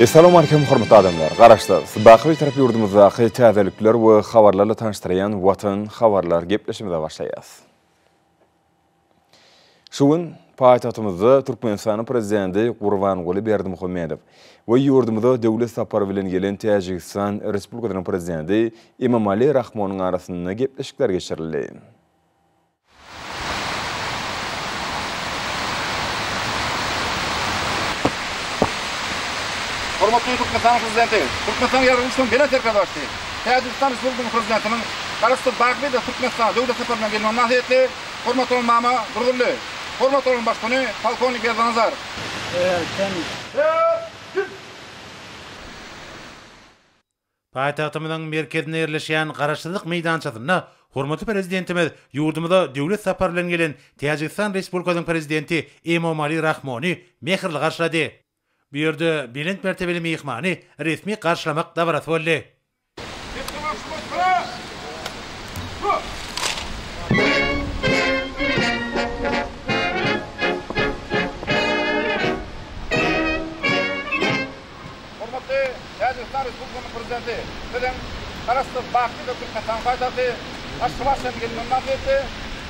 Assalamu alaikum hormatly adamlar. Garaşlar, Bakıy tarapy yurdumuzdaky täzelikler we habarlarla tanıştyran Watan habarlar gepleşmede başlaýas. Şuň paýtagtymyzda Türkmenistan prezidenti Gurbanguly Berdimuhammedow we yurdumuzda döwlet sapary bilen gelen Täjikistan Respublikasynyň prezidenti Emomali Rahmonyň arasynda gepleşikler geçirildi. Hormatly Türkmenistan prezidenti, Türkmenistan ýargymçynyň bele terkadaşdy. Täjikistan Respublikasynyň prezidentiniň garaşdy Bakıda Türkmenistan döwlet saparyna gelýän mahyetli, hormatly mama Gurbanly, hormatly başkany polkovnik Erdinazar. Paýtagtymyzyň merkezine ýerleşýän Garaşlyk meýdançasyna hormatly prezidentimiz ýurdumyzda döwlet sapary bilen gelen Täjikistan Respublikasynyň prezidenti Emomali Rahmony mehirli garşylady. Bu ýerde bilen mertebeli mehmany resmi garşylamak dawarat boldy. Hormatly Täjikistan Respublikasynyň prezidenti bilen garaşdy Bakıda Türkmenistan paýtagty Aşgabatdan gelýän mahyetli,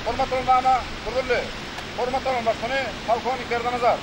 hormatly mama Gurbanly, hormatly başkany polkovnik Erdinazar.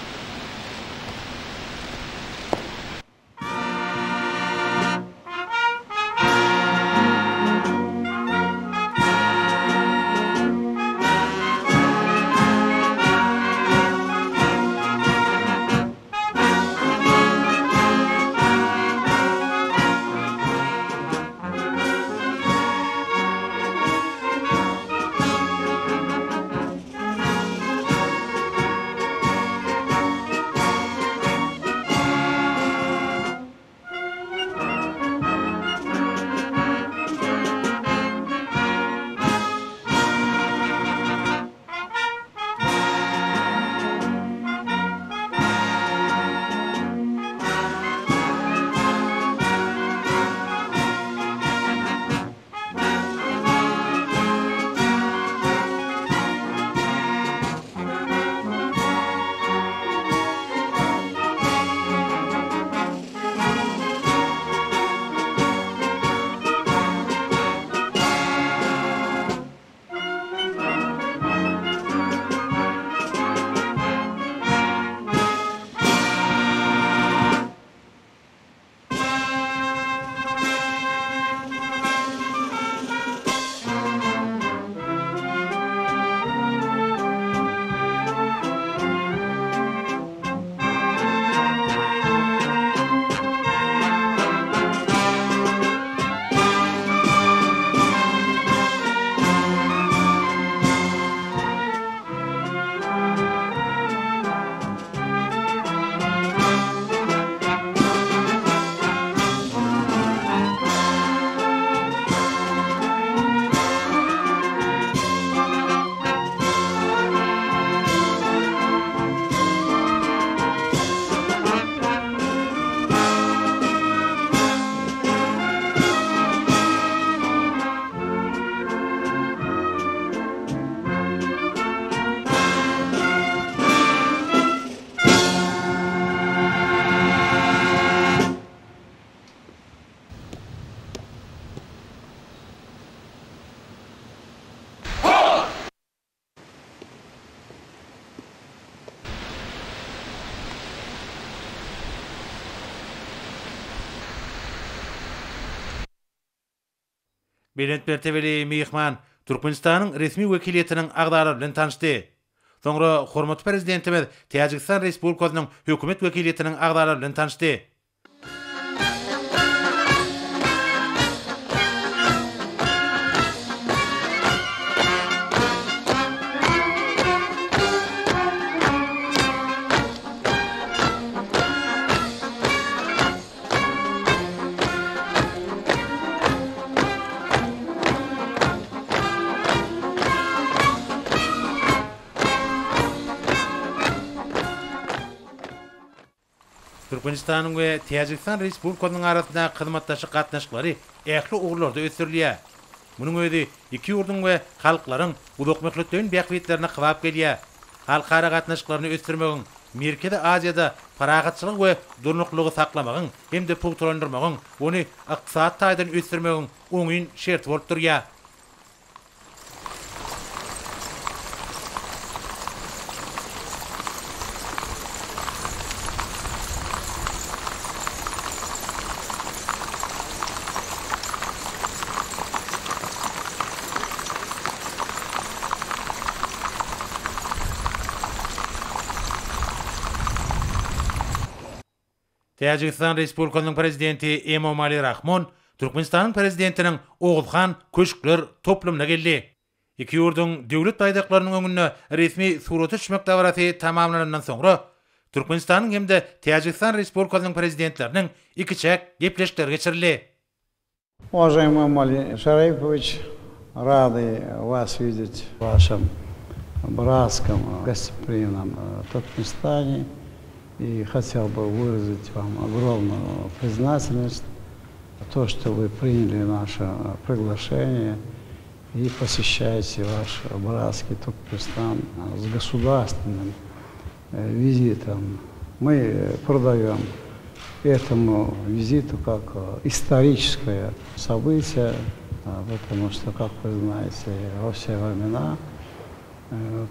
Bilen mertebeli mehman Türkmenistanyň resmi wekiliýetiniň agdary bilen tanışdy. Soňra hormatly prezidentimiz Täjikistan Respublikasynyň hökümet wekiliýetiniň agdary bilen tanışdy. Türkmenistanyň we Täjikistan Respublikasynyň arasynda hyzmatdaşyk gatnaşyklary ähli ugurlarda ötürilýär. Munyň özi iki ýurdun we halklaryň uzak möhletden bähwetlerine kybap gelýär. Halkara gatnaşyklaryny ötürmegiň Merkezi Aziyada paragatçylyk we durnuklygy saklamagyň hemde puwturlandyrmagyň, ony ykdysat taýdan ösdürmegiň oňyn şert bolup durýar. Tejikistan Respublikasynyň prezidenti Emomali Rahmon, Türkmenistanyň prezidentiniň Oguzhan köşkler toplumuna geldi. Iki ýurdun döwlet baýdaklarynyň öňünde resmi suraty düşmek dawarasy tamamlanandan soňra, Türkmenistanyň hemde Tejikistan Respublikasynyň prezidentleriniň iki çek gepleşikleri geçirildi. Уважаемый Эмомали Шарипович, рады вас видеть в вашем братском, гостеприимном Туркменистане. И хотел бы выразить вам огромную признательность за то, что вы приняли наше приглашение и посещаете ваш братский Туркменистан с государственным визитом. Мы продаем этому визиту как историческое событие, потому что, как вы знаете, во все времена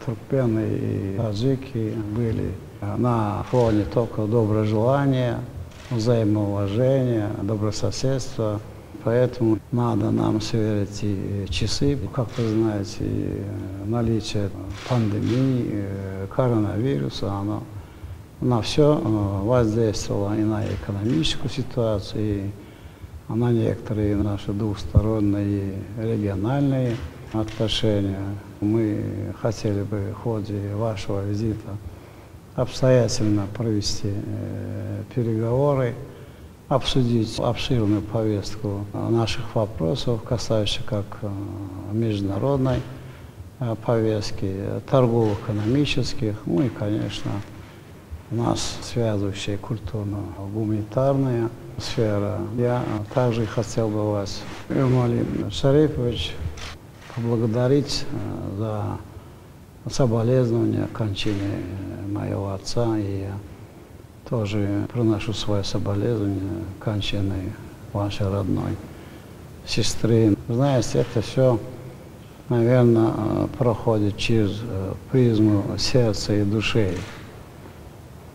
туркмены и таджики были на фоне только доброжелания, взаимоуважения, добрососедства. Поэтому надо нам сверить эти часы. Как вы знаете, наличие пандемии, коронавируса, оно на все воздействовало и на экономическую ситуацию, и на некоторые наши двусторонние региональные отношения. Мы хотели бы в ходе вашего визита обстоятельно провести переговоры, обсудить обширную повестку наших вопросов, касающихся как международной повестки, торгово-экономических, ну и, конечно, нас связывающая культурно-гуманитарная сфера. Я также хотел бы вас, Эмомали Шарипович, поблагодарить за соболезнования кончине моего отца, и я тоже приношу свое соболезнование кончине вашей родной сестры. Знаете, это все, наверное, проходит через призму сердца и души.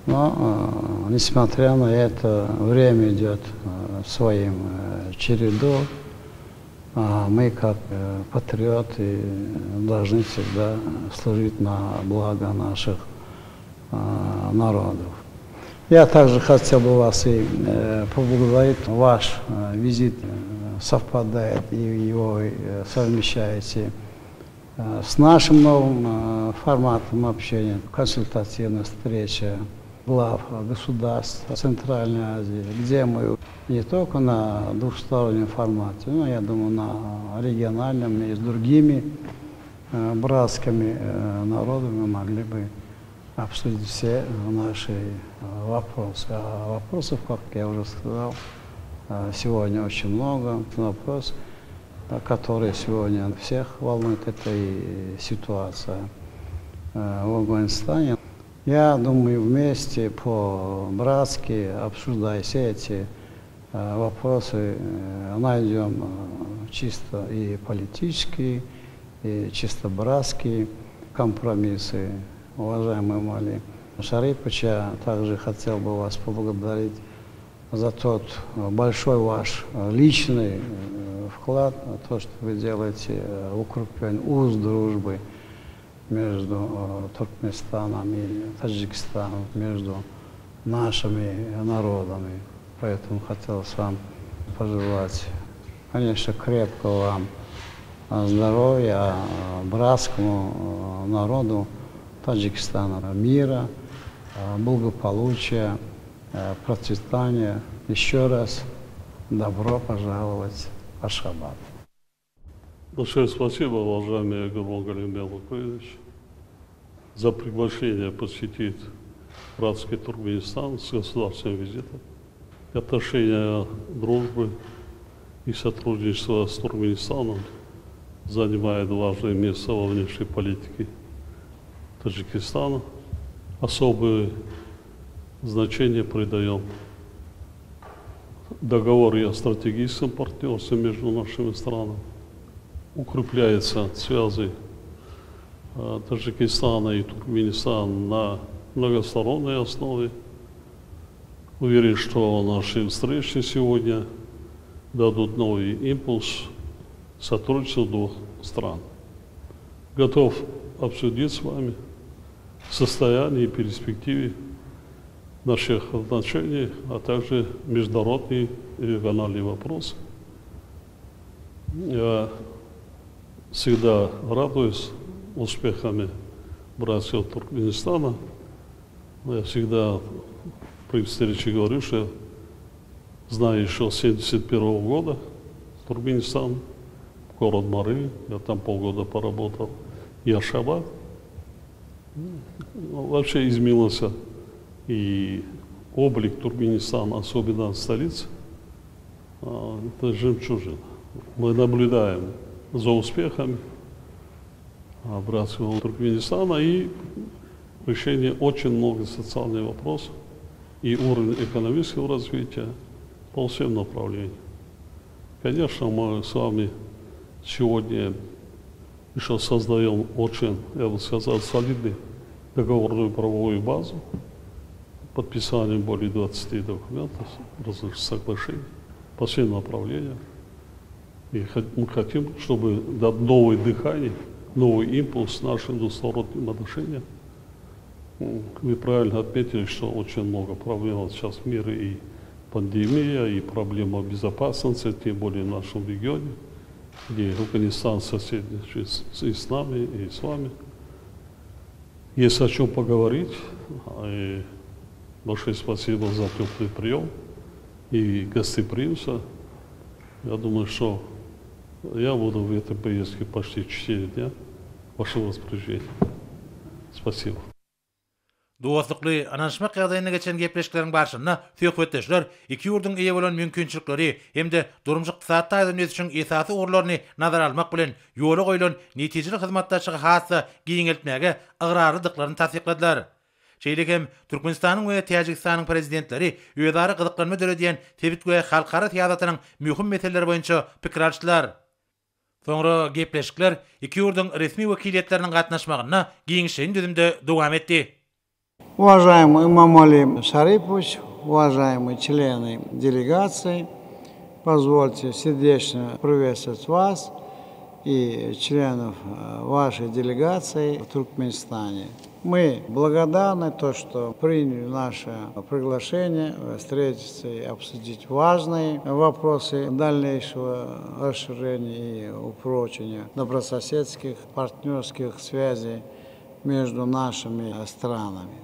Но, несмотря на это, время идет своим чередом. Мы, как патриоты, должны всегда служить на благо наших народов. Я также хотел бы вас и поблагодарить. Ваш визит совпадает, и его совмещаете с нашим новым форматом общения, консультативная встреча глав государств Центральной Азии, где мы не только на двухстороннем формате, но, я думаю, на региональном и с другими братскими народами могли бы обсудить все наши вопросы. А вопросов, как я уже сказал, сегодня очень много. Вопрос, который сегодня всех волнует, это и ситуация в Афганистане. Я думаю, вместе по-братски, обсуждая все эти вопросы, найдем чисто и политические, и чисто братские компромиссы. Уважаемый Эмомали Шарипович, я также хотел бы вас поблагодарить за тот большой ваш личный вклад, то, что вы делаете в укрепление уз дружбы между Туркменистаном и Таджикистаном, между нашими народами. Поэтому хотелось вам пожелать, конечно, крепкого вам здоровья, братскому народу Таджикистана, мира, благополучия, процветания. Еще раз добро пожаловать в Ашхабад. Большое спасибо, уважаемый Гурбан Галимбек Лукоевич, за приглашение посетить братский Туркменистан с государственным визитом. Отношения дружбы и сотрудничества с Туркменистаном занимает важное место во внешней политике Таджикистана. Особый значение придаем договору о стратегическом партнерстве между нашими странами. Укрепляются связи Таджикистана и Туркменистана на многосторонней основе. Уверен, что наши встречи сегодня дадут новый импульс сотрудничеству двух стран. Готов обсудить с вами состояние и перспективы наших отношений, а также международные и региональные вопросы. Я всегда радуюсь успехами братьев Туркменистана. Я всегда при встрече говорю, что знаю еще с 1971 года Туркменистан, город Мары, я там полгода поработал, и Ашхабад. Вообще изменился и облик Туркменистана, особенно столицы, это жемчужина. Мы наблюдаем за успехами братьев Туркменистана и решение очень много социальных вопросов и уровень экономического развития по всем направлениям. Конечно, мы с вами сегодня еще создаем очень, я бы сказал, солидную договорную правовую базу, подписанием более 20 документов, разных соглашений по всем направлениям. И мы хотим, чтобы дать новое дыхание, новый импульс нашим двусторонним отношениям. Вы правильно отметили, что очень много проблем сейчас в мире, и пандемия, и проблема безопасности, тем более в нашем регионе, где Афганистан соседничает и с нами, и с вами. Есть о чем поговорить. И большое спасибо за теплый прием и гостеприимство. Я думаю, что я буду в этой поездке почти 4 дня. Ваше распоряжение. Спасибо. Dostlukly ananşmak ýagdaýyna geçen gepleşikleriň başynda söhbetdeşler iki ýurdun eýe bolan mümkinçilikleri hemde durmuşyk ykdysat taýdanýaty üçin esasy urlaryny nazara almak bilen ýola goýulan netijeli hyzmatdaşlygy hassa giňeltmäge agrarlydyklaryny tasdikladiler. Şeýlekem Türkmenistanyň we Täjikistanyň prezidentleri öýdary gyzyklanma döredýän tebit we halkara täýadatynyň mühim meseleleri boýunça pikir alşdylar. Soňra gepleşikler iki ýurdun resmi wekiliýetleriniň gatnaşmagyna giňişen düzümde dowam etdi. Уважаемый Имамали Шарипович, уважаемые члены делегации, позвольте сердечно приветствовать вас и членов вашей делегации в Туркменистане. Мы благодарны то, что приняли наше приглашение встретиться и обсудить важные вопросы дальнейшего расширения и упрочения добрососедских партнерских связей между нашими странами.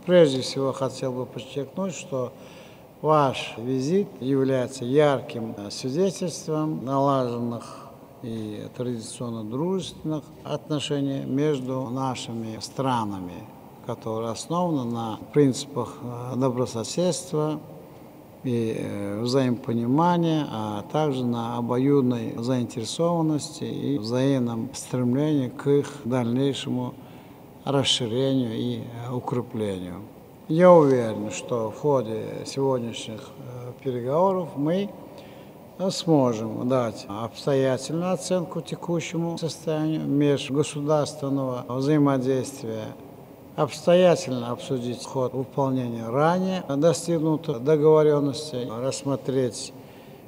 Прежде всего хотел бы подчеркнуть, что ваш визит является ярким свидетельством налаженных и традиционно дружественных отношений между нашими странами, которые основаны на принципах добрососедства и взаимопонимания, а также на обоюдной заинтересованности и взаимном стремлении к их дальнейшему расширению и укреплению. Я уверен, что в ходе сегодняшних переговоров мы сможем дать обстоятельную оценку текущему состоянию межгосударственного взаимодействия, обстоятельно обсудить ход выполнения ранее достигнутых договоренностей, рассмотреть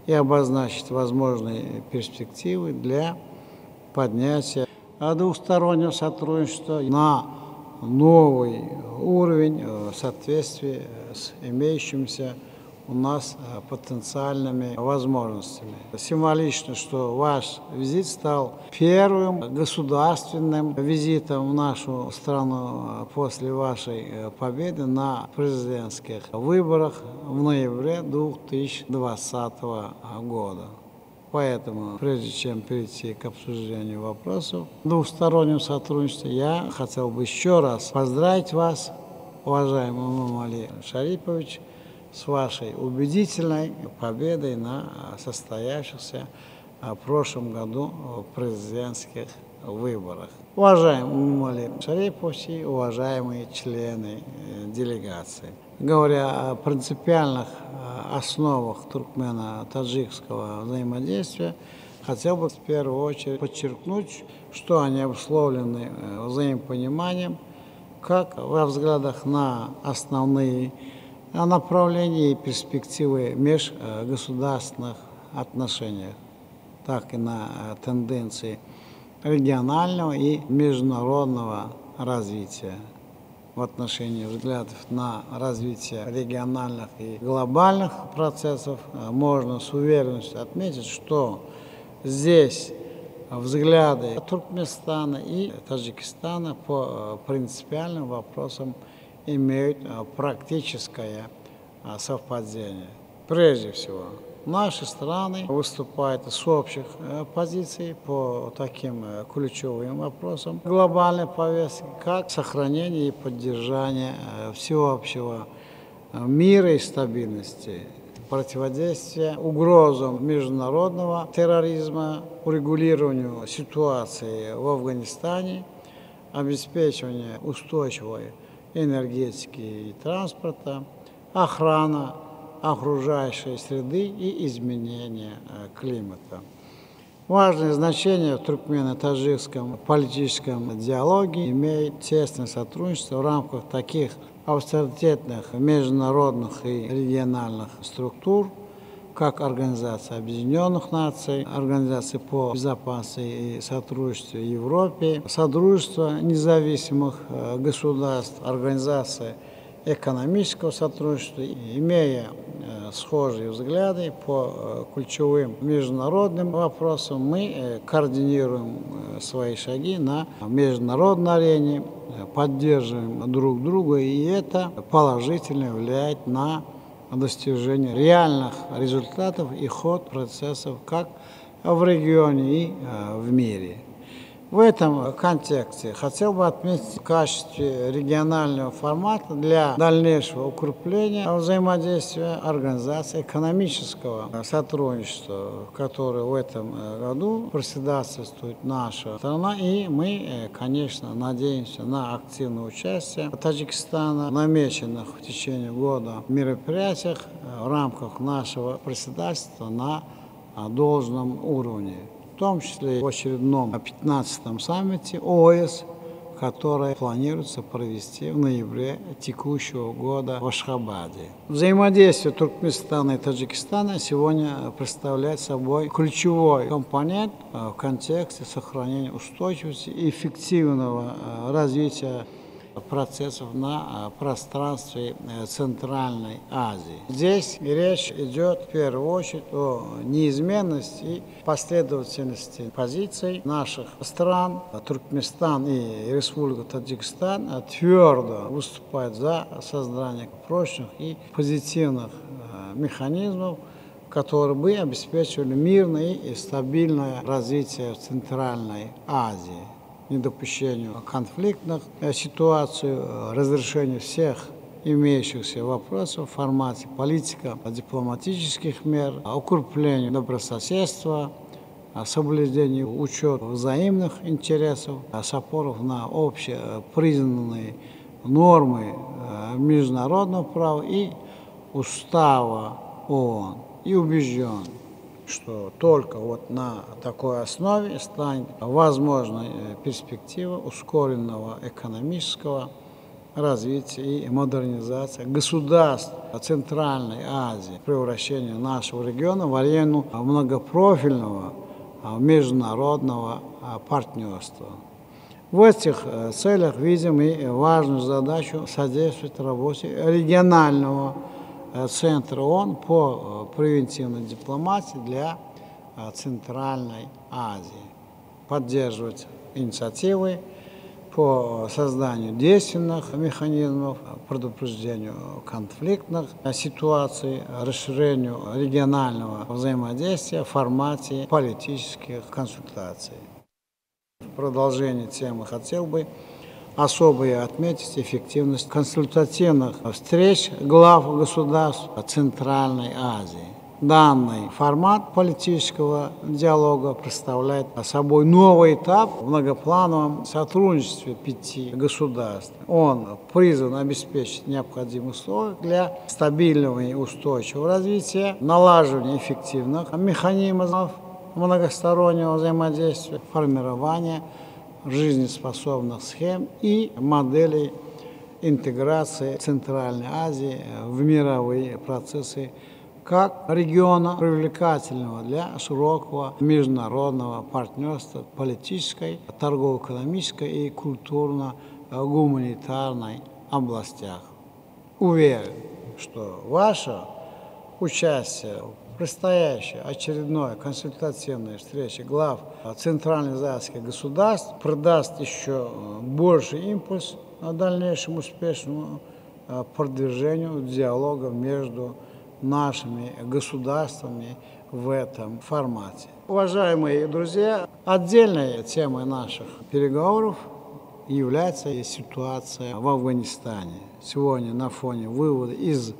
и обозначить возможные перспективы для поднятия двустороннего сотрудничества на новый уровень в соответствии с имеющимися у нас потенциальными возможностями. Символично, что ваш визит стал первым государственным визитом в нашу страну после вашей победы на президентских выборах в ноябре 2020 года. Поэтому, прежде чем перейти к обсуждению вопросов двустороннего сотрудничества, я хотел бы еще раз поздравить вас, уважаемый Имамали Шарипович, с вашей убедительной победой на состоявшихся в прошлом году президентских выборах. Уважаемый Имамали Шарипович, уважаемые члены делегации, Говоря о принципиальных основах туркмено-таджикского взаимодействия, хотел бы в первую очередь подчеркнуть, что они обусловлены взаимопониманием как во взглядах на основные направления и перспективы межгосударственных отношениях, так и на тенденции регионального и международного развития. В отношении взглядов на развитие региональных и глобальных процессов можно с уверенностью отметить, что здесь взгляды Туркменистана и Таджикистана по принципиальным вопросам имеют практическое совпадение. Прежде всего, наши страны выступают с общих позиций по таким ключевым вопросам глобальной повестки, как сохранение и поддержание всеобщего мира и стабильности, противодействие угрозам международного терроризма, урегулированию ситуации в Афганистане, обеспечивание устойчивой энергетики и транспорта, охрана окружающей среды и изменения климата. Важное значение в туркмено-таджикском политическом диалоге имеет тесное сотрудничество в рамках таких авторитетных международных и региональных структур, как Организация Объединенных Наций, Организация по безопасности и сотрудничеству в Европе, Содружество независимых государств, Организация экономического сотрудничества, имея схожие взгляды по ключевым международным вопросам, мы координируем свои шаги на международной арене, поддерживаем друг друга, и это положительно влияет на достижение реальных результатов и ход процессов как в регионе и в мире. В этом контексте хотел бы отметить в качестве регионального формата для дальнейшего укрепления взаимодействия Организации экономического сотрудничества, в которой в этом году председательствует наша страна, и мы, конечно, надеемся на активное участие Таджикистана в намеченных в течение года мероприятиях в рамках нашего председательства на должном уровне. В том числе в очередном 15-м саммите ОЭС, который планируется провести в ноябре текущего года в Ашхабаде. Взаимодействие Туркменистана и Таджикистана сегодня представляет собой ключевой компонент в контексте сохранения устойчивости и эффективного развития процессов на пространстве Центральной Азии. Здесь речь идет в первую очередь о неизменности и последовательности позиций наших стран. Туркменистан и Республика Таджикистан твердо выступают за создание прочных и позитивных механизмов, которые бы обеспечивали мирное и стабильное развитие в Центральной Азии, недопущению конфликтных ситуаций, разрешению всех имеющихся вопросов в формате политико-дипломатических мер, укреплению добрососедства, соблюдению учета взаимных интересов, с опорой на общепризнанные нормы международного права и устава ООН. И убежден, что только вот на такой основе станет возможной перспектива ускоренного экономического развития и модернизации государств Центральной Азии, превращение нашего региона в арену многопрофильного международного партнерства. В этих целях видим и важную задачу содействовать работе регионального Центра ООН по превентивной дипломатии для Центральной Азии, поддерживать инициативы по созданию действенных механизмов, предупреждению конфликтных ситуаций, расширению регионального взаимодействия в формате политических консультаций. В продолжение темы хотел бы особо отметить эффективность консультативных встреч глав государств Центральной Азии. Данный формат политического диалога представляет собой новый этап в многоплановом сотрудничестве 5 государств. Он призван обеспечить необходимые условия для стабильного и устойчивого развития, налаживания эффективных механизмов многостороннего взаимодействия, формирования жизнеспособных схем и моделей интеграции Центральной Азии в мировые процессы как региона, привлекательного для широкого международного партнерства в политической, торгово-экономической и культурно-гуманитарной областях. Уверен, что ваше участие в предстоящей очередной консультативной встрече глав центральноазиатских государств придаст еще больший импульс дальнейшему успешному продвижению диалога между нашими государствами в этом формате. Уважаемые друзья, отдельной темой наших переговоров является ситуация в Афганистане. Сегодня на фоне вывода из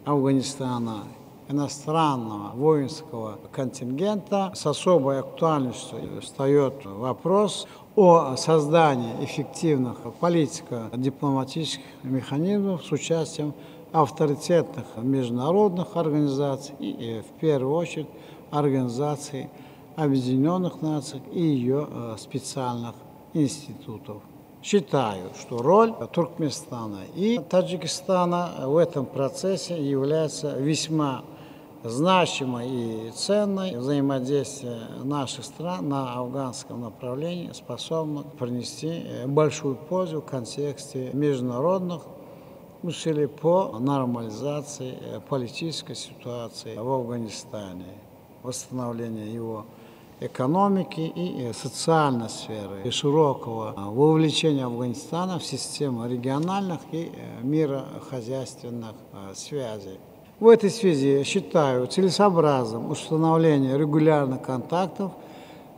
Афганистана иностранного воинского контингента с особой актуальностью встает вопрос о создании эффективных политико-дипломатических механизмов с участием авторитетных международных организаций и, в первую очередь, Организации Объединенных Наций и ее специальных институтов. Считаю, что роль Туркменистана и Таджикистана в этом процессе является весьма значимой и ценной. Взаимодействие наших стран на афганском направлении способно принести большую пользу в контексте международных усилий по нормализации политической ситуации в Афганистане, восстановлению его экономики и социальной сферы, и широкого вовлечения Афганистана в систему региональных и мирохозяйственных связей. В этой связи считаю целесообразным установление регулярных контактов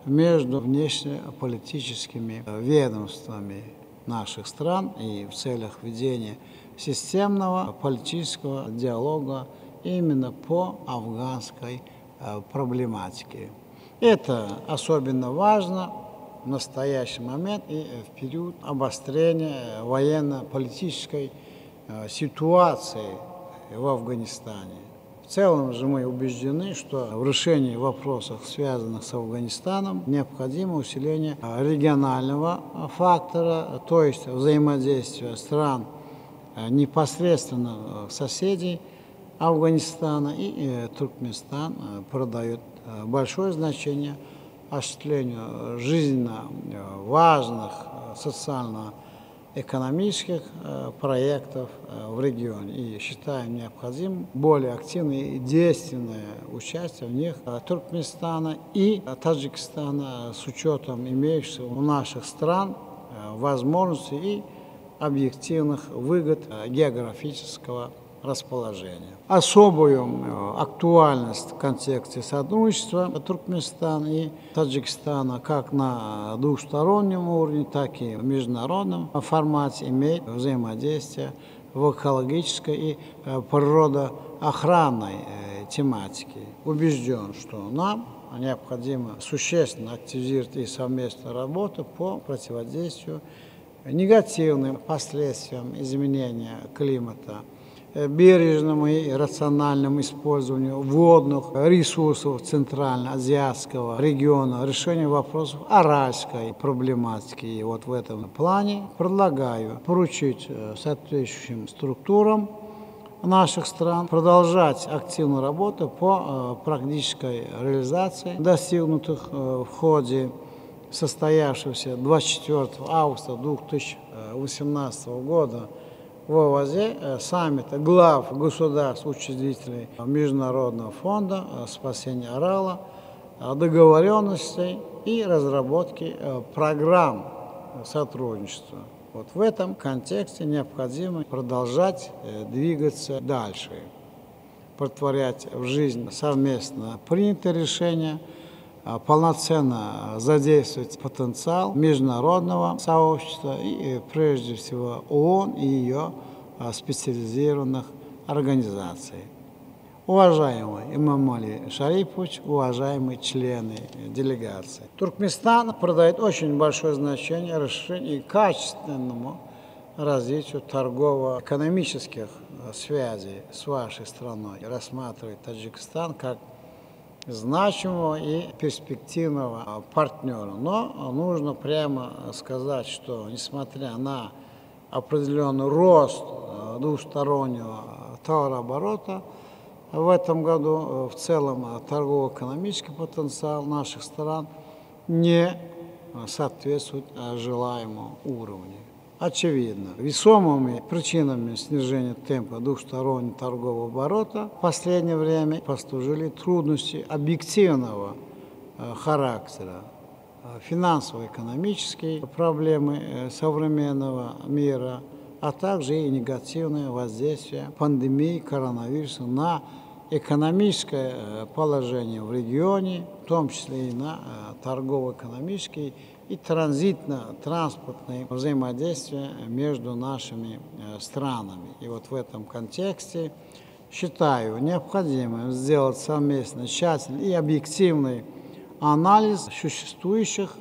между внешнеполитическими ведомствами наших стран и в целях ведения системного политического диалога именно по афганской проблематике. Это особенно важно в настоящий момент и в период обострения военно-политической ситуации в Афганистане. В целом же мы убеждены, что в решении вопросов, связанных с Афганистаном, необходимо усиление регионального фактора, то есть взаимодействия стран непосредственно соседей Афганистана, и Туркменистан придает большое значение осуществлению жизненно важных социально-экономических проектов в регионе. И считаем необходимым более активное и действенное участие в них Туркменистана и Таджикистана с учетом имеющихся у наших стран возможностей и объективных выгод географического расположения. Особую актуальность в контексте сотрудничества Туркменистана и Таджикистана как на двухстороннем уровне, так и в международном формате имеет взаимодействие в экологической и природоохранной тематике. Убежден, что нам необходимо существенно активизировать и совместную работу по противодействию негативным последствиям изменения климата, бережному и рациональному использованию водных ресурсов Центральноазиатского региона, решению вопросов аральской проблематики. И вот в этом плане предлагаю поручить соответствующим структурам наших стран продолжать активную работу по практической реализации достигнутых в ходе состоявшегося 24 августа 2018 года в ОАЗе саммита глав государств-учредителей Международного фонда спасения Арала, договоренностей и разработки программ сотрудничества. Вот в этом контексте необходимо продолжать двигаться дальше, претворять в жизнь совместно принятые решения, полноценно задействовать потенциал международного сообщества и, прежде всего, ООН и ее специализированных организаций. Уважаемый Имамали Шарипович, уважаемые члены делегации. Туркменистан придает очень большое значение расширению и качественному развитию торгово-экономических связей с вашей страной. Рассматривает Таджикистан как значимого и перспективного партнера. Но нужно прямо сказать, что несмотря на определенный рост двустороннего товарооборота, в этом году в целом торгово-экономический потенциал наших стран не соответствует желаемому уровню. Очевидно, весомыми причинами снижения темпа двустороннего торгового оборота в последнее время послужили трудности объективного характера, финансово-экономические проблемы современного мира, а также и негативное воздействие пандемии коронавируса на экономическое положение в регионе, в том числе и на торгово-экономические и транзитно-транспортные взаимодействия между нашими странами. И вот в этом контексте считаю необходимым сделать совместно тщательный и объективный анализ существующих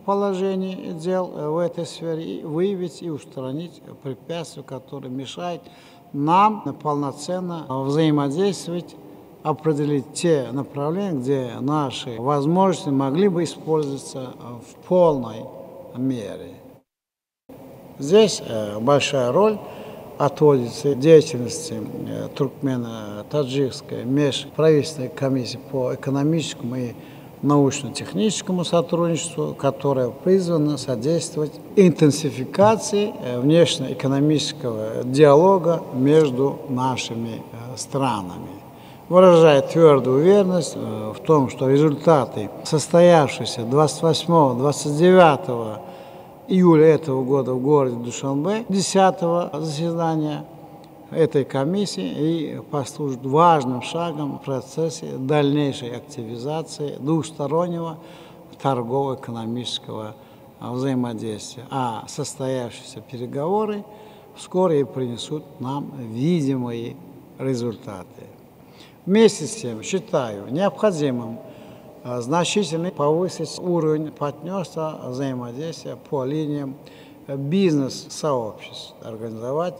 положений дел в этой сфере и выявить и устранить препятствия, которые мешают нам полноценно взаимодействовать, определить те направления, где наши возможности могли бы использоваться в полной мере. Здесь большая роль отводится деятельности туркмено-таджикской межправительственной комиссии по экономическому и научно-техническому сотрудничеству, которое призвано содействовать интенсификации внешнеэкономического диалога между нашими странами. Выражает твердую уверенность в том, что результаты состоявшиеся 28-29 июля этого года в городе Душанбе 10-го заседания этой комиссии и послужит важным шагом в процессе дальнейшей активизации двустороннего торгово-экономического взаимодействия. А состоявшиеся переговоры вскоре принесут нам видимые результаты. Вместе с тем считаю необходимым значительно повысить уровень партнерства, взаимодействия по линиям бизнес-сообществ, организовать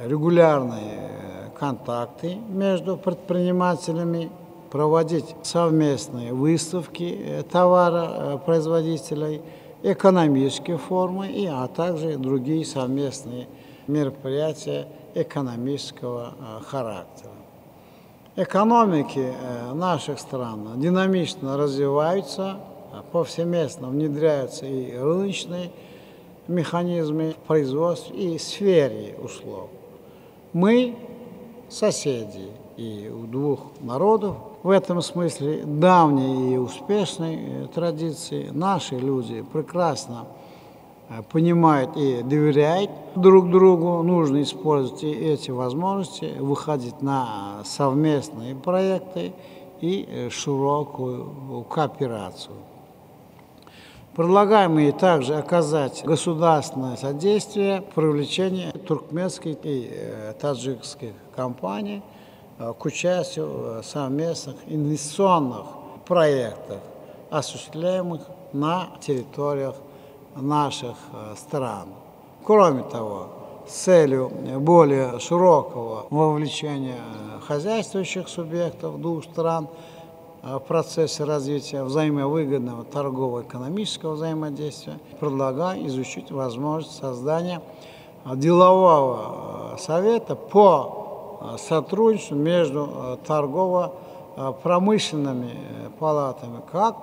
регулярные контакты между предпринимателями, проводить совместные выставки товаропроизводителей, экономические форумы, а также другие совместные мероприятия экономического характера. Экономики наших стран динамично развиваются, повсеместно внедряются и рыночные механизмы в производстве и сфере услуг. Мы соседи и у двух народов. В этом смысле давние и успешные традиции. Наши люди прекрасно понимают и доверяют друг другу. Нужно использовать и эти возможности, выходить на совместные проекты и широкую кооперацию. Предлагаем и также оказать государственное содействие в привлечении туркменских и таджикских компаний к участию в совместных инвестиционных проектах, осуществляемых на территориях наших стран. Кроме того, с целью более широкого вовлечения хозяйствующих субъектов двух стран в процессе развития взаимовыгодного торгово-экономического взаимодействия, предлагаю изучить возможность создания делового совета по сотрудничеству между торгово-промышленными палатами как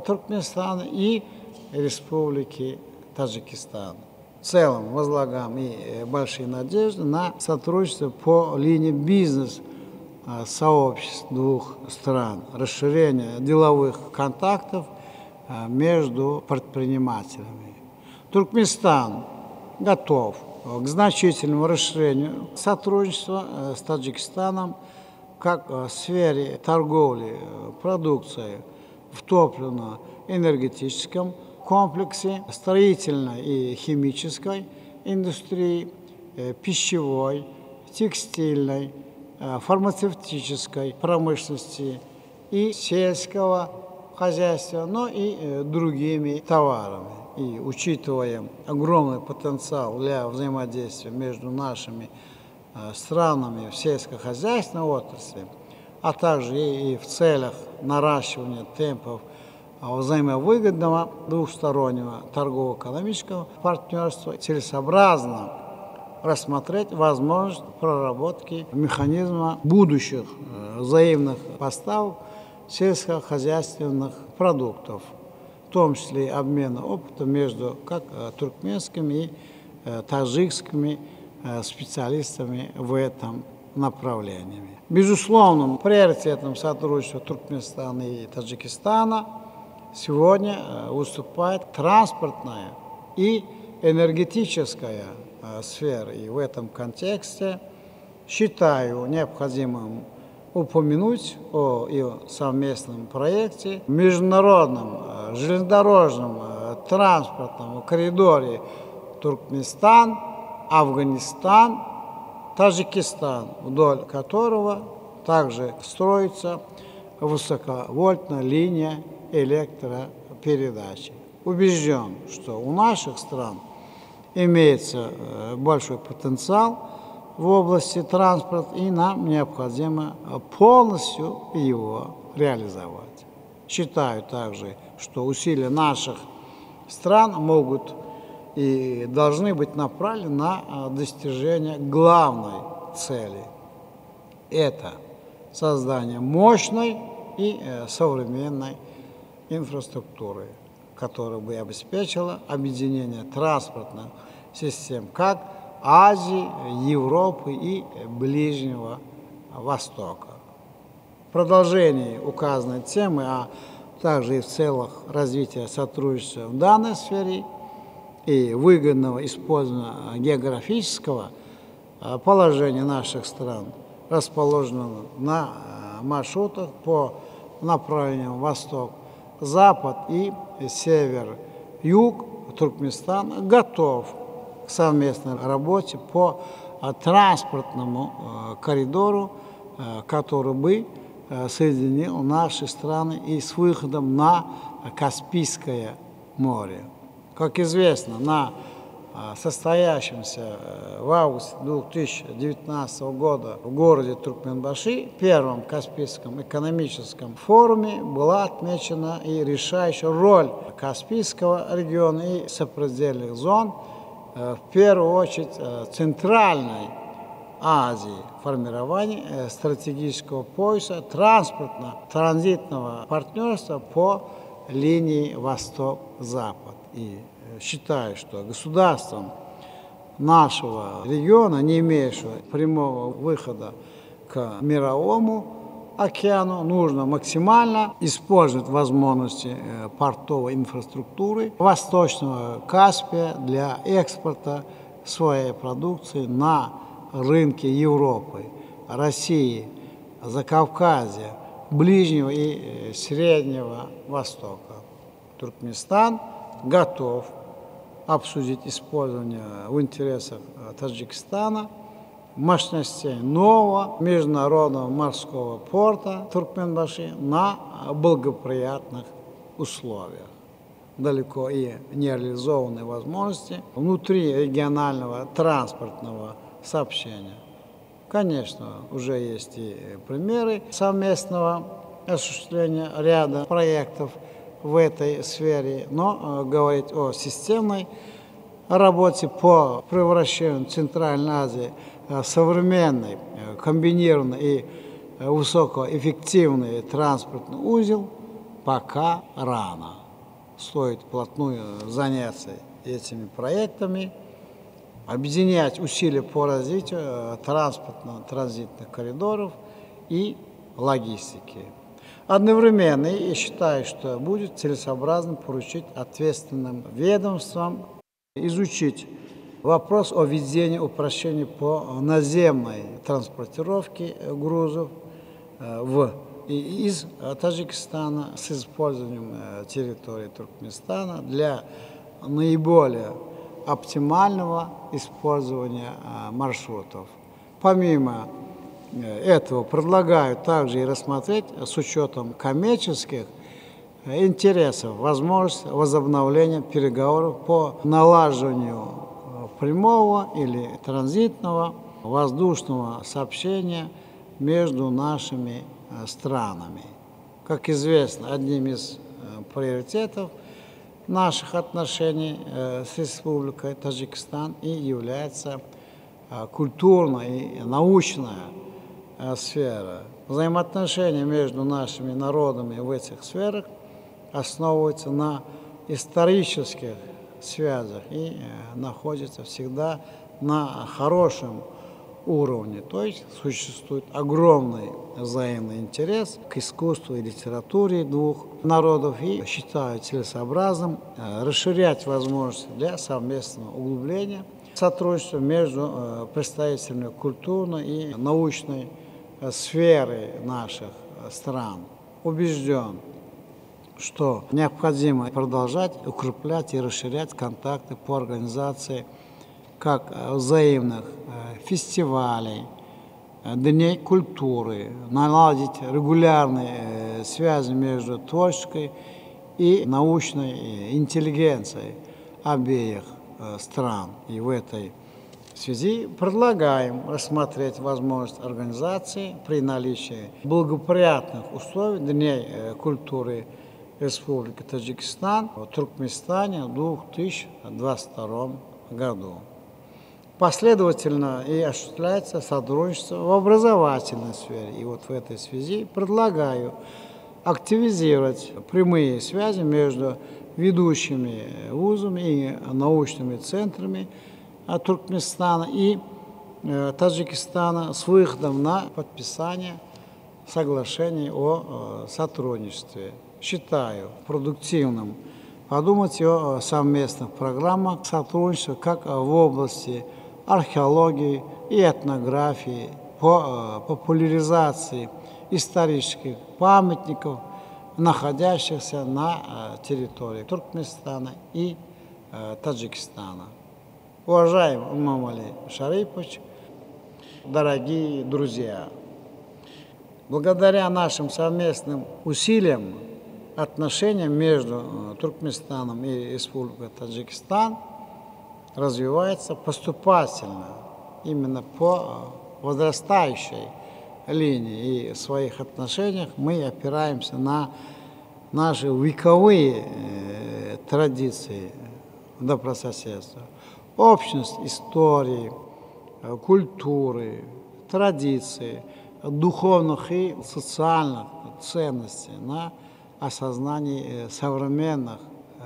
Туркменистана и Республики Таджикистан. В целом возлагаем и большие надежды на сотрудничество по линии бизнес-сообществ двух стран, расширение деловых контактов между предпринимателями. Туркменистан готов к значительному расширению сотрудничества с Таджикистаном как в сфере торговли продукцией в топливно-энергетическом комплексе, строительной и химической индустрии, пищевой, текстильной, фармацевтической промышленности и сельского хозяйства, но и другими товарами. И учитывая огромный потенциал для взаимодействия между нашими странами в сельскохозяйственной отрасли, а также и в целях наращивания темпов взаимовыгодного двухстороннего торгово-экономического партнерства, целесообразно рассмотреть возможность проработки механизма будущих взаимных поставок сельскохозяйственных продуктов, в том числе и обмена опытом между как туркменскими и таджикскими специалистами в этом направлении. Безусловным приоритетом сотрудничества Туркменистана и Таджикистана сегодня выступает транспортная и энергетическая сфера. И в этом контексте считаю необходимым упомянуть о совместном проекте в международном железнодорожном транспортном коридоре Туркменистан, Афганистан, Таджикистан, вдоль которого также строится высоковольтная линия электропередачи. Убежден, что у наших стран имеется большой потенциал в области транспорта, и нам необходимо полностью его реализовать. Считаю также, что усилия наших стран могут и должны быть направлены на достижение главной цели. Это создание мощной и современной инфраструктуры, которая бы обеспечила объединение транспортных систем как Азии, Европы и Ближнего Востока. В продолжении указанной темы, а также и в целях развития сотрудничества в данной сфере и выгодного использования географического положения наших стран, расположенных на маршрутах по направлениям восток, запад и север, юг, Туркменистан готов к совместной работе по транспортному коридору, который бы соединил наши страны и с выходом на Каспийское море. Как известно, на состоящемся в августе 2019 года в городе Туркменбаши, первом Каспийском экономическом форуме, была отмечена и решающая роль Каспийского региона и сопредельных зон, в первую очередь Центральной Азии, формирование стратегического пояса транспортно-транзитного партнерства по линии Восток-Запад. И считаю, что государствам нашего региона, не имеющего прямого выхода к мировому океану, нужно максимально использовать возможности портовой инфраструктуры Восточного Каспия для экспорта своей продукции на рынки Европы, России, Закавказья, Ближнего и Среднего Востока. Туркменистан готов обсудить использование в интересах Таджикистана мощностей нового международного морского порта Туркменбаши на благоприятных условиях. Далеко и не реализованные возможности внутрирегионального транспортного сообщения. Конечно, уже есть и примеры совместного осуществления ряда проектов в этой сфере, но говорить о системной работе по превращению Центральной Азии в современный, комбинированный и высокоэффективный транспортный узел пока рано. Стоит вплотную заняться этими проектами, объединять усилия по развитию транспортно-транзитных коридоров и логистики. Одновременно я считаю, что будет целесообразно поручить ответственным ведомствам изучить вопрос о введении упрощений по наземной транспортировке грузов из Таджикистана с использованием территории Туркменистана для наиболее оптимального использования маршрутов. Помимо этого предлагаю также и рассмотреть с учетом коммерческих интересов возможность возобновления переговоров по налаживанию прямого или транзитного воздушного сообщения между нашими странами. Как известно, одним из приоритетов наших отношений с Республикой Таджикистан и является культурная и научная сфера. Взаимоотношения между нашими народами в этих сферах основываются на исторических связях и находятся всегда на хорошем уровне. То есть существует огромный взаимный интерес к искусству и литературе двух народов, и считаю целесообразным расширять возможности для совместного углубления сотрудничества между представителями культурной и научной сферы наших стран. Убежден, что необходимо продолжать укреплять и расширять контакты по организации как взаимных фестивалей, дней культуры, наладить регулярные связи между творческой и научной интеллигенцией обеих стран. И в этой связи предлагаем рассмотреть возможность организации при наличии благоприятных условий Дней культуры Республики Таджикистан в Туркменистане в 2022 году. Последовательно и осуществляется сотрудничество в образовательной сфере. И вот в этой связи предлагаю активизировать прямые связи между ведущими вузами и научными центрами Туркменистана и Таджикистана с выходом на подписание соглашений о сотрудничестве. Считаю продуктивным подумать о совместных программах сотрудничества как в области археологии и этнографии, по популяризации исторических памятников, находящихся на территории Туркменистана и Таджикистана. Уважаемый Имамали Шарипович, дорогие друзья, благодаря нашим совместным усилиям отношения между Туркменистаном и Республикой Таджикистан развивается поступательно, именно по возрастающей линии. И в своих отношениях мы опираемся на наши вековые традиции добрососедства, общность истории, культуры, традиций, духовных и социальных ценностей на осознании современных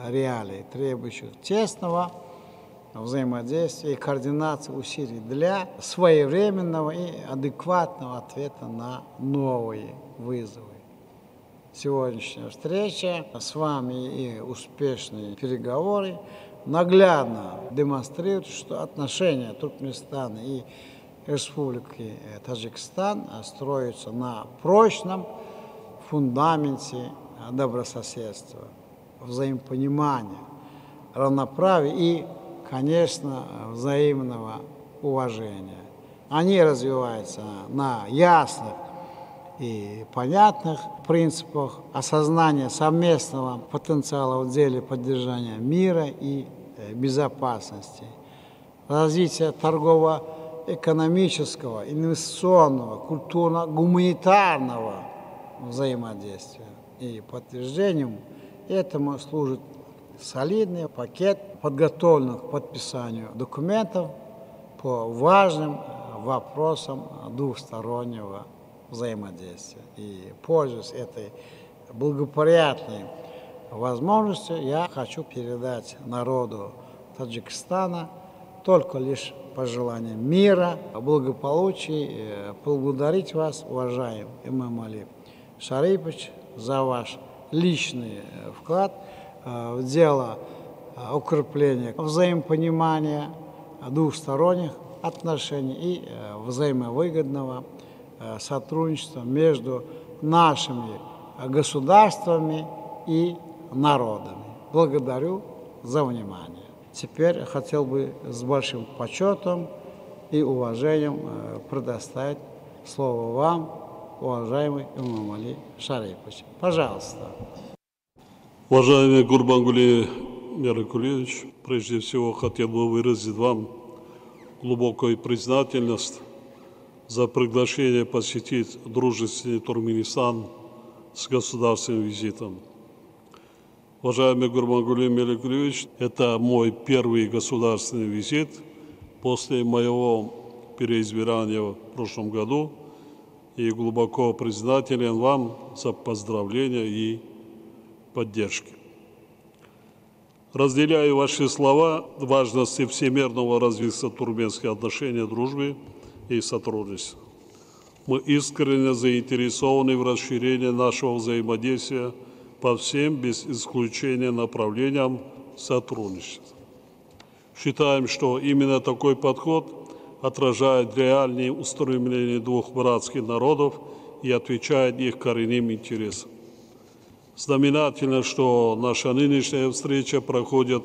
реалий, требующих тесного взаимодействия и координации усилий для своевременного и адекватного ответа на новые вызовы. Сегодняшняя встреча с вами и успешные переговоры наглядно демонстрируют, что отношения Туркменистана и Республики Таджикистан строятся на прочном фундаменте добрососедства, взаимопонимания, равноправия и, конечно, взаимного уважения. Они развиваются на ясных и понятных принципах осознания совместного потенциала в деле поддержания мира и безопасности, развития торгово-экономического, инвестиционного, культурно-гуманитарного взаимодействия. И подтверждением этому служит солидный пакет подготовленных к подписанию документов по важным вопросам двустороннего взаимодействия. И, пользуясь этой благоприятной возможностью, я хочу передать народу Таджикистана только лишь пожелания мира, благополучия, поблагодарить вас, уважаемый Имамали Шарипович, за ваш личный вклад в дело укрепления взаимопонимания, двухсторонних отношений и взаимовыгодного сотрудничества между нашими государствами и народами. Благодарю за внимание. Теперь хотел бы с большим почетом и уважением предоставить Слово вам, уважаемый Эмомали Шарипович. Пожалуйста. Уважаемый Гурбангулы Миракулевич, прежде всего хотел бы выразить вам глубокую признательность за приглашение посетить дружественный Туркменистан с государственным визитом. Уважаемый Гурбангулы Миракулевич, это мой первый государственный визит после моего переизбрания в прошлом году, и глубоко признателен вам за поздравления и поддержки. Разделяю ваши слова важности всемирного развития туркменских отношений, дружбы и сотрудничества. Мы искренне заинтересованы в расширении нашего взаимодействия по всем, без исключения, направлениям сотрудничества. Считаем, что именно такой подход отражает реальные устремления двух братских народов и отвечает их коренным интересам. Знаменательно, что наша нынешняя встреча проходит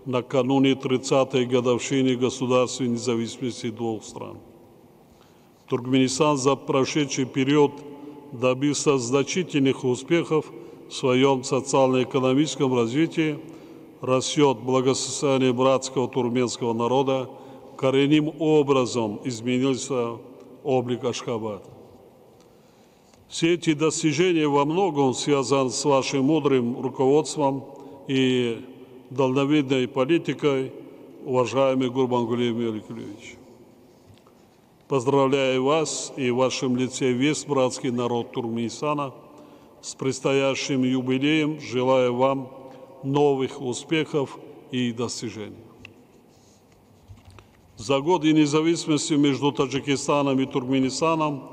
накануне 30-й годовщины государственной независимости двух стран. Туркменистан за прошедший период добился значительных успехов в своем социально-экономическом развитии, растет благосостояние братского туркменского народа, коренным образом изменился облик Ашхабада. Все эти достижения во многом связаны с вашим мудрым руководством и дальновидной политикой, уважаемый Гурбангулы Миракулевич. Поздравляю вас и в вашем лице весь братский народ Туркменистана с предстоящим юбилеем, желаю вам новых успехов и достижений. За годы независимости между Таджикистаном и Туркменистаном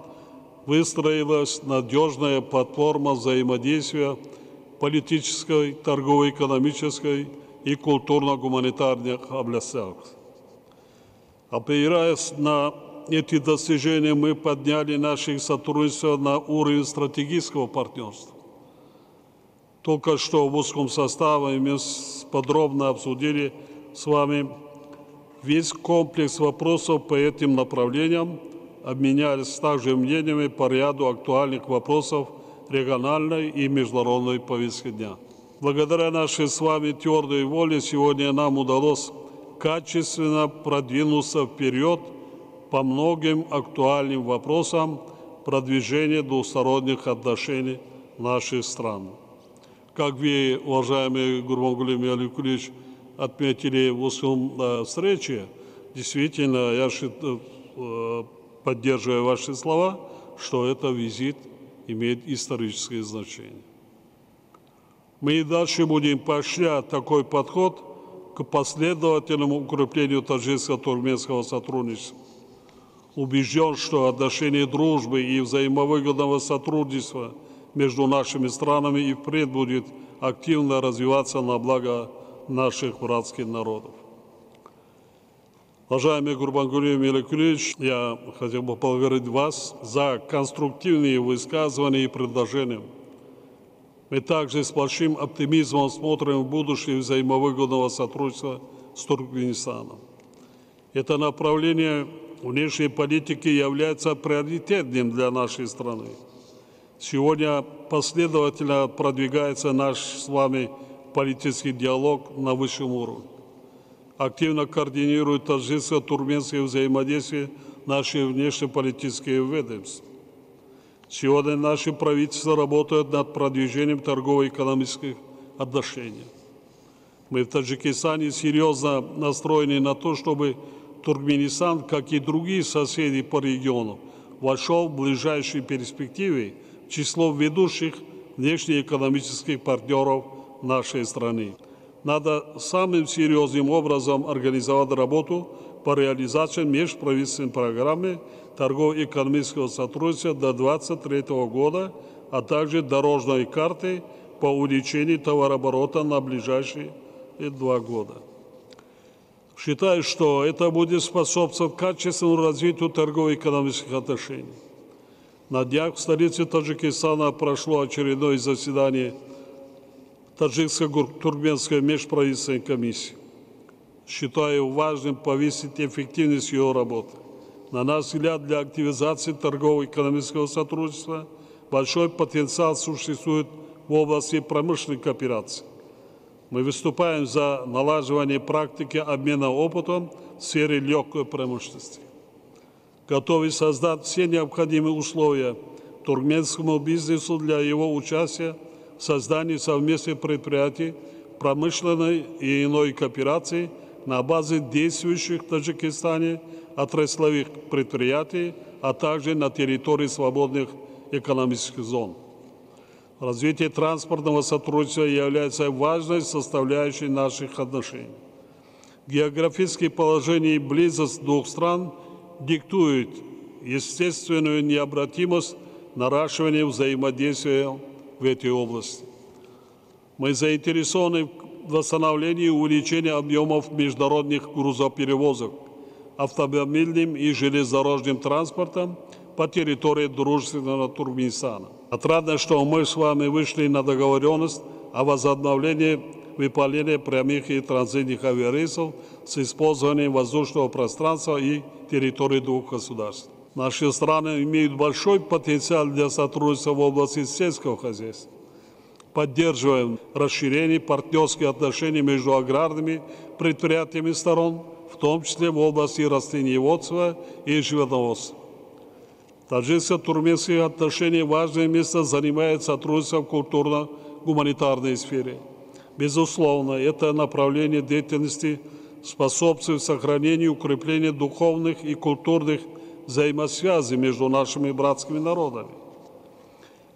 выстроилась надежная платформа взаимодействия политической, торгово-экономической и культурно-гуманитарных областях. Опираясь на эти достижения, мы подняли наше сотрудничество на уровень стратегического партнерства. Только что в узком составе мы подробно обсудили с вами весь комплекс вопросов по этим направлениям, обменялись также мнениями по ряду актуальных вопросов региональной и международной повестки дня. Благодаря нашей с вами твердой воле сегодня нам удалось качественно продвинуться вперед по многим актуальным вопросам продвижения двусторонних отношений наших стран. Как вы, уважаемый Гурбангулы Миракулевич, отметили в узком встрече, действительно, я поддерживаю ваши слова, что этот визит имеет историческое значение. Мы и дальше будем поощрять такой подход к последовательному укреплению таджикско-туркменского сотрудничества. Убежден, что отношения дружбы и взаимовыгодного сотрудничества между нашими странами и впредь будет активно развиваться на благо наших братских народов. Уважаемый Гурбангулы Миракулевич, я хотел бы поблагодарить вас за конструктивные высказывания и предложения. Мы также с большим оптимизмом смотрим в будущее взаимовыгодного сотрудничества с Туркменистаном. Это направление внешней политики является приоритетным для нашей страны. Сегодня последовательно продвигается наш с вами политический диалог на высшем уровне. Активно координирует таджикско-туркменское взаимодействие наши внешнеполитические ведомства. Сегодня наши правительства работают над продвижением торгово-экономических отношений. Мы в Таджикистане серьезно настроены на то, чтобы Туркменистан, как и другие соседи по региону, вошел в ближайшей перспективе в число ведущих внешнеэкономических партнеров нашей страны. Надо самым серьезным образом организовать работу по реализации межправительственной программы торгово-экономического сотрудничества до 2023 года, а также дорожной карты по увеличению товарооборота на ближайшие 2 года. Считаю, что это будет способствовать качественному развитию торгово-экономических отношений. На днях в столице Таджикистана прошло очередное заседание Таджикско-туркменской межправительственной комиссии. Считаю важным повысить эффективность ее работы. На наш взгляд, для активизации торгово-экономического сотрудничества большой потенциал существует в области промышленной кооперации. Мы выступаем за налаживание практики обмена опытом в сфере легкой промышленности. Готовы создать все необходимые условия туркменскому бизнесу для его участия в создании совместных предприятий промышленной и иной кооперации на базе действующих в Таджикистане отрасловых предприятий, а также на территории свободных экономических зон. Развитие транспортного сотрудничества является важной составляющей наших отношений. Географическое положение и близость двух стран диктуют естественную необратимость наращивания взаимодействия в этой области. Мы заинтересованы в восстановлении и увеличении объемов международных грузоперевозок автомобильным и железнодорожным транспортом по территории дружественного Туркменистана. Отрадно, что мы с вами вышли на договоренность о возобновлении выполнения прямых и транзитных авиарейсов с использованием воздушного пространства и территории двух государств. Наши страны имеют большой потенциал для сотрудничества в области сельского хозяйства. Поддерживаем расширение партнерских отношений между аграрными предприятиями сторон, в том числе в области растениеводства и животноводства. Таджикско-туркменские отношения важное место занимает сотрудничество в культурно-гуманитарной сфере. Безусловно, это направление деятельности способствует сохранению и укреплению духовных и культурных взаимосвязей между нашими братскими народами.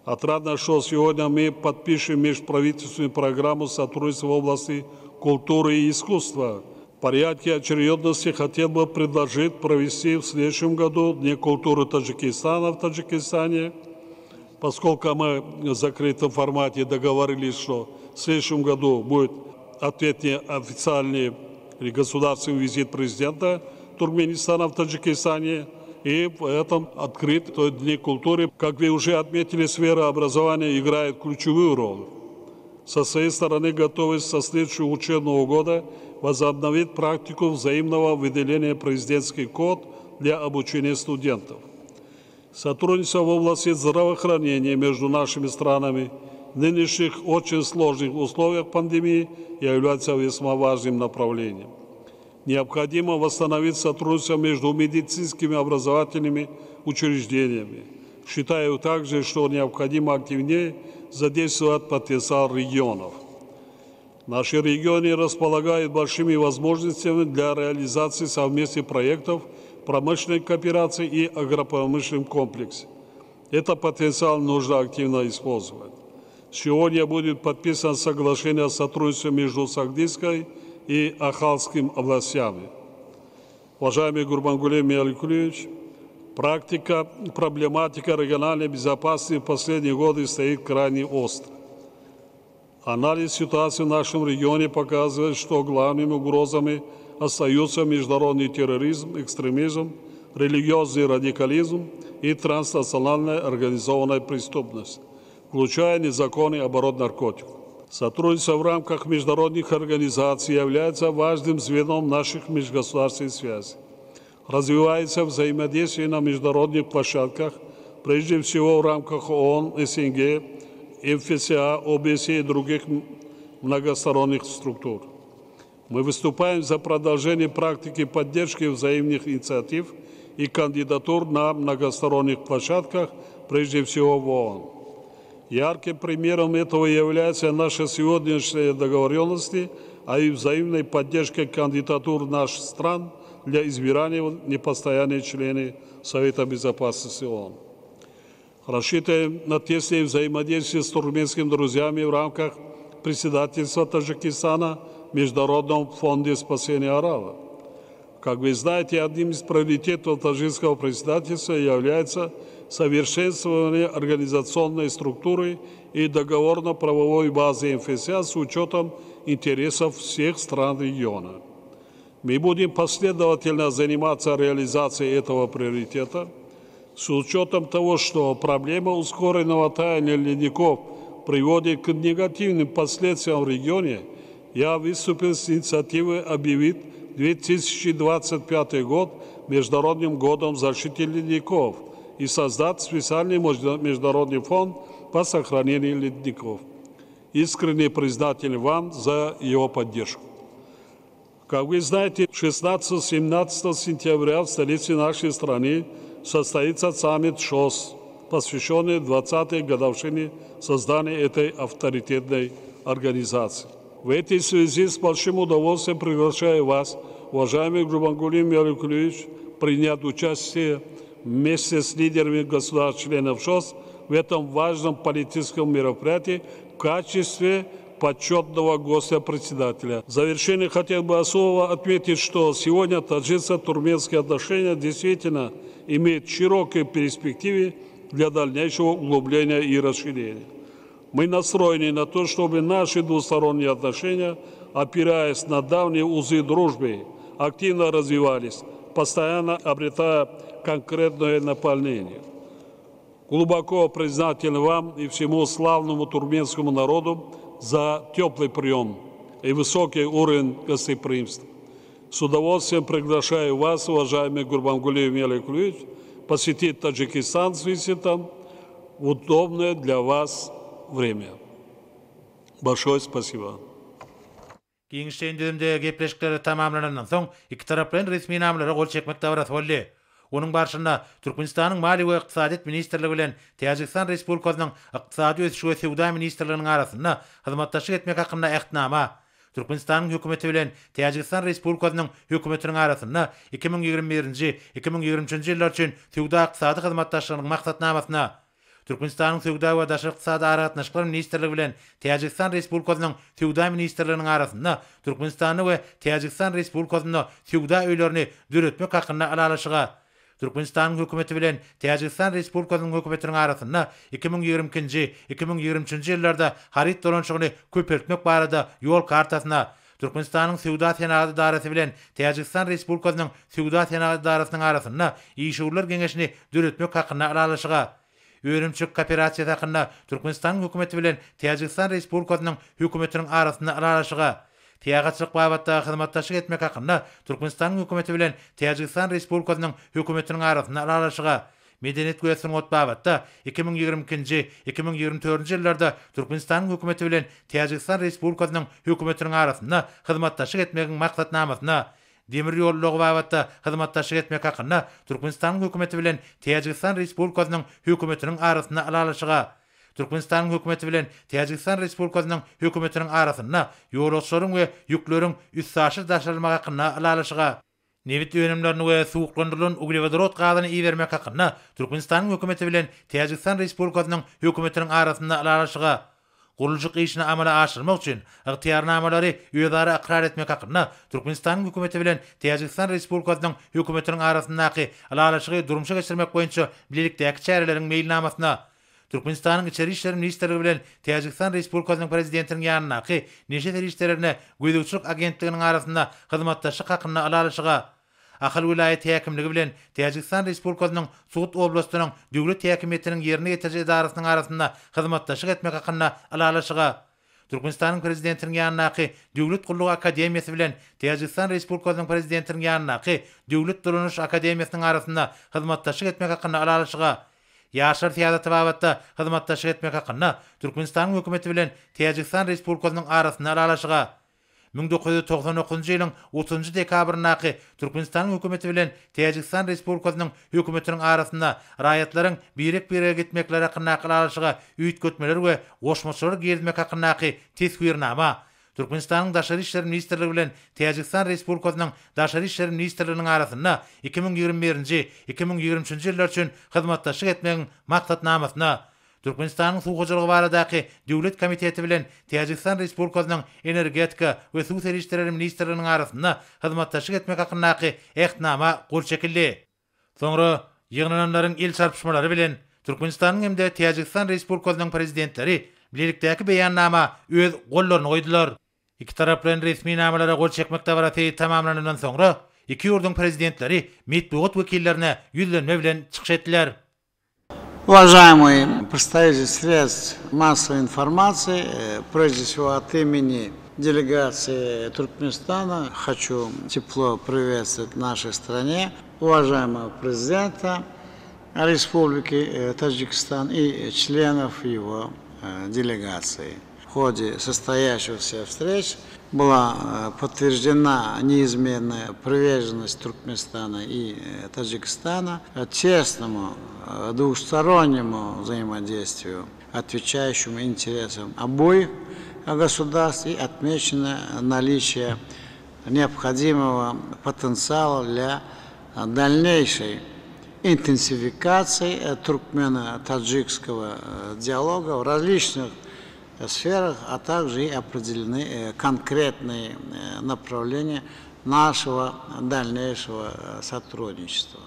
Отрадно, что сегодня мы подпишем межправительственную программу сотрудничества в области культуры и искусства. В порядке очередности хотел бы предложить провести в следующем году Дни культуры Таджикистана в Таджикистане, поскольку мы в закрытом формате договорились, что в следующем году будет ответный официальный или государственный визит президента Туркменистана в Таджикистане. И в этом открыт Дни культуры, как вы уже отметили, сфера образования играет ключевую роль. Со своей стороны готовы со следующего учебного года возобновить практику взаимного выделения президентских квот для обучения студентов. Сотрудничество в области здравоохранения между нашими странами в нынешних очень сложных условиях пандемии является весьма важным направлением. Необходимо восстановить сотрудничество между медицинскими образовательными учреждениями. Считаю также, что необходимо активнее задействовать потенциал регионов. Наши регионы располагают большими возможностями для реализации совместных проектов промышленной кооперации и агропромышленном комплексе. Этот потенциал нужно активно использовать. Сегодня будет подписано соглашение о сотрудничестве между Сагдийской и Ахалским областями. Уважаемый Гурбангулы Миаликулевич, проблематика региональной безопасности в последние годы стоит крайне остро. Анализ ситуации в нашем регионе показывает, что главными угрозами остаются международный терроризм, экстремизм, религиозный радикализм и транснациональная организованная преступность, включая незаконный оборот наркотиков. Сотрудничество в рамках международных организаций является важным звеном наших межгосударственных связей. Развивается взаимодействие на международных площадках, прежде всего в рамках ООН, СНГ, МФСА, ОБСЕ и других многосторонних структур. Мы выступаем за продолжение практики поддержки взаимных инициатив и кандидатур на многосторонних площадках, прежде всего в ООН. Ярким примером этого является наша сегодняшняя договоренность о взаимной поддержке кандидатур наших стран для избрания в непостоянные члены Совета Безопасности ООН. Рассчитываем на тесное взаимодействие с туркменскими друзьями в рамках председательства Таджикистана в Международном фонде спасения арабов. Как вы знаете, одним из приоритетов таджикского председательства является совершенствование организационной структуры и договорно-правовой базы МФСА с учетом интересов всех стран региона. Мы будем последовательно заниматься реализацией этого приоритета с учетом того, что проблема ускоренного таяния ледников приводит к негативным последствиям в регионе. Я выступил с инициативой объявить 2025 год Международным годом защиты ледников и создать специальный международный фонд по сохранению ледников. Искренне признателен вам за его поддержку. Как вы знаете, 16-17 сентября в столице нашей страны состоится саммит ШОС, посвященный 20-й годовщине создания этой авторитетной организации. В этой связи с большим удовольствием приглашаю вас, уважаемый Гурбангулы Миалыкулович, принять участие вместе с лидерами государств-членов ШОС в этом важном политическом мероприятии в качестве почетного гостя председателя. В завершение хотел бы особо отметить, что сегодня таджикско-туркменские отношения действительно имеют широкие перспективы для дальнейшего углубления и расширения. Мы настроены на то, чтобы наши двусторонние отношения, опираясь на давние узы дружбы, активно развивались, постоянно обретая конкретное наполнение. Глубоко признателен вам и всему славному туркменскому народу за теплый прием и высокий уровень гостеприимства. С удовольствием приглашаю вас, уважаемый Гурбангулы Миалыкулович, посетить Таджикистан с визитом в удобное для вас время. Большое спасибо. Kengişçiğinde gepleşikleri tamamlanandan soň iki tarapların resmi namlara gol çekmek dawarat boldy. Onun barşynda Türkmenistanyň Mali we Iqtisadiýat ministrligi bilen Täjikistan Respublikasynyň Iqtisady ösüş we Sowda ministrliginiň arasynda hyzmatdaşlyk etmek hakynda ähtnama, Türkmenistanyň hökümeti bilen Täjikistan Respublikasynyň hökümetiniň arasynda 2021-2023 ýyllar üçin Sowda iqtisady hyzmatdaşlygynyň maksatnamasyna, Türkmenistanyň Sowda we daşary iqtisady aragatnaşyklar ministrligi bilen Täjikistan Respublikasynyň Sowda ministrliginiň arasynda Türkmenistany we Täjikistan Respublikasynda Sowda öýlerini düretmek hakynda alalaşyga, Türkmenistanyň hökümeti bilen Täjikistan Respublikasynyň hökümetiniň arasynda 2022-2023 ýyllarda harit dolanşygyny köpertmek barada ýol kartasyna, Türkmenistanyň Sowda Senaty darasy bilen Täjikistan Respublikasynyň Sowda Senaty darasynyň arasynda işgürler geňeşini düretmek hakynda alalaşyga, Öýrümçük kooperatsiýa hakynda Türkmenistanyň hökümeti bilen Täjikistan Respublikasynyň hökümetiniň arasynda alalaşyga, Tiýagaçlyk babatda hyzmatdaşlyk etmek hakynda Türkmenistanyň hökümeti bilen Täjikistan Respublikasynyň hökümetiniň arasynda alalaşyga, medeniýet güýçlüğüň otbabatda 2022-2024 ýyllarda Türkmenistanyň hökümeti bilen Täjikistan Respublikasynyň hökümetiniň arasynda hyzmatdaşlyk etmegiň maksatnamasyna, demir ýollygy babatda hyzmatdaşlyk etmek hakynda Türkmenistanyň hökümeti bilen Täjikistan Respublikasynyň hökümetiniň arasynda alalaşyga, Türkmenistanyň hökümeti bilen Täjikistan Respublikasynyň hökümetiniň arasynda ýolçylaryň we ýükleriň üstsaşy daşalmagy hakynda alalaşyga, Nevit önemlerini we suwuklandyrylan uglevodorod gazyny iýermek hakynda Türkmenistanyň hökümeti bilen Täjikistan Respublikasynyň hökümetiniň arasynda alalaşyga, gurulşyk işini amala aşyrmak üçin ygtyýarnamalary ýözara ikrar etmek hakynda Türkmenistanyň hökümeti bilen Täjikistan Respublikasynyň hökümetiniň arasyndaky alalaşygy durmuşa geçirmek boýunça bilelikdäki çäreleriň meýilnamasyna, Türkmenistanyň içeri işler ministrligi bilen Täjikistan Respublikasynyň prezidentiniň ýanynaky neşe işlerine göýdükçilik agentliginiň arasynda hyzmatdaşlyk hakynda alalaşyga, Ahal vilayet häkimligi bilen Täjikistan Respublikasynyň Suwut oblastynyň döwlet häkimetiniň ýerine ýetirjek idarasynyň arasynda hyzmatdaşlyk etmek hakynda alalaşyga, Türkmenistanyň prezidentiniň ýanynaky Döwlet Gullugy Akademiýasy bilen Täjikistan Respublikasynyň prezidentiniň ýanynaky Döwlet Durmuş Akademiýasynyň arasynda hyzmatdaşlyk etmek hakynda alalaşyga, Ýaşar Tiýadaty babatda hyzmatdaşlyk etmek hakynda Türkmenistanyň hökümeti bilen Täjikistan Respublikasynyň arasynda alalaşyga, 1999 ýylyň 30 dekabrynaky Türkmenistanyň hökümeti bilen Täjikistan Respublikasynyň hökümetiniň arasynda raýatlaryň birek-birege gitmekleri hakynda alalaşyga üýtgetmeler we goşmaçylar gezmek hakyndaky teswirnama, Türkmenistanyň daşary işler ministrligi bilen Täjikistan Respublikasynyň daşary işler ministrliginiň arasynda 2020-2023 ýyllar üçin hyzmatdaşlyk etmegiň maksatnamasyna, Türkmenistanyň suwgaçylygy baradaky döwlet komiteti bilen Täjikistan Respublikasynyň energetika we suw işleri ministrliginiň arasynda hyzmatdaşlyk etmek hakyndaky ähtnama gol çekildi. Soňra ýygnananlaryň el çarpyşmalary bilen Türkmenistanyň hemde Täjikistan Respublikasynyň prezidentleri bilelikdäki beýannama öz gollaryny goýdular. İki taraplaryň resmi namalara gol çekmek dawraty tamamlanandan soňra iki ýurduň prezidentleri medeniýet wekillerine ýüzlenme bilen çykyş etdiler. Уважаемые представители средств массовой информации, прежде всего от имени делегации Туркменистана хочу тепло приветствовать в нашей стране уважаемого президента Республики Таджикистан и членов его делегации. В ходе состоявшихся встреч была подтверждена неизменная приверженность Туркменистана и Таджикистана тесному двухстороннему взаимодействию, отвечающему интересам обоих государств, и отмечено наличие необходимого потенциала для дальнейшей интенсификации туркмено-таджикского диалога в различных сферах, а также и определены конкретные направления нашего дальнейшего сотрудничества.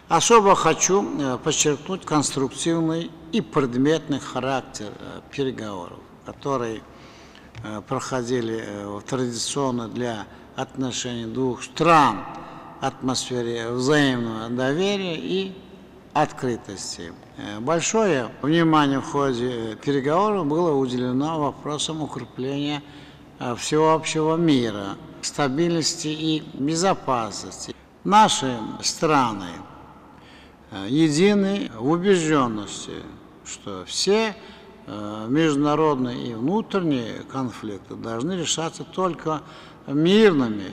Особо хочу подчеркнуть конструктивный и предметный характер переговоров, которые проходили в традиционно для отношений двух стран атмосфере взаимного доверия и открытости. Большое внимание в ходе переговоров было уделено вопросам укрепления всеобщего мира, стабильности и безопасности. Наши страны едины в убежденности, что все международные и внутренние конфликты должны решаться только мирными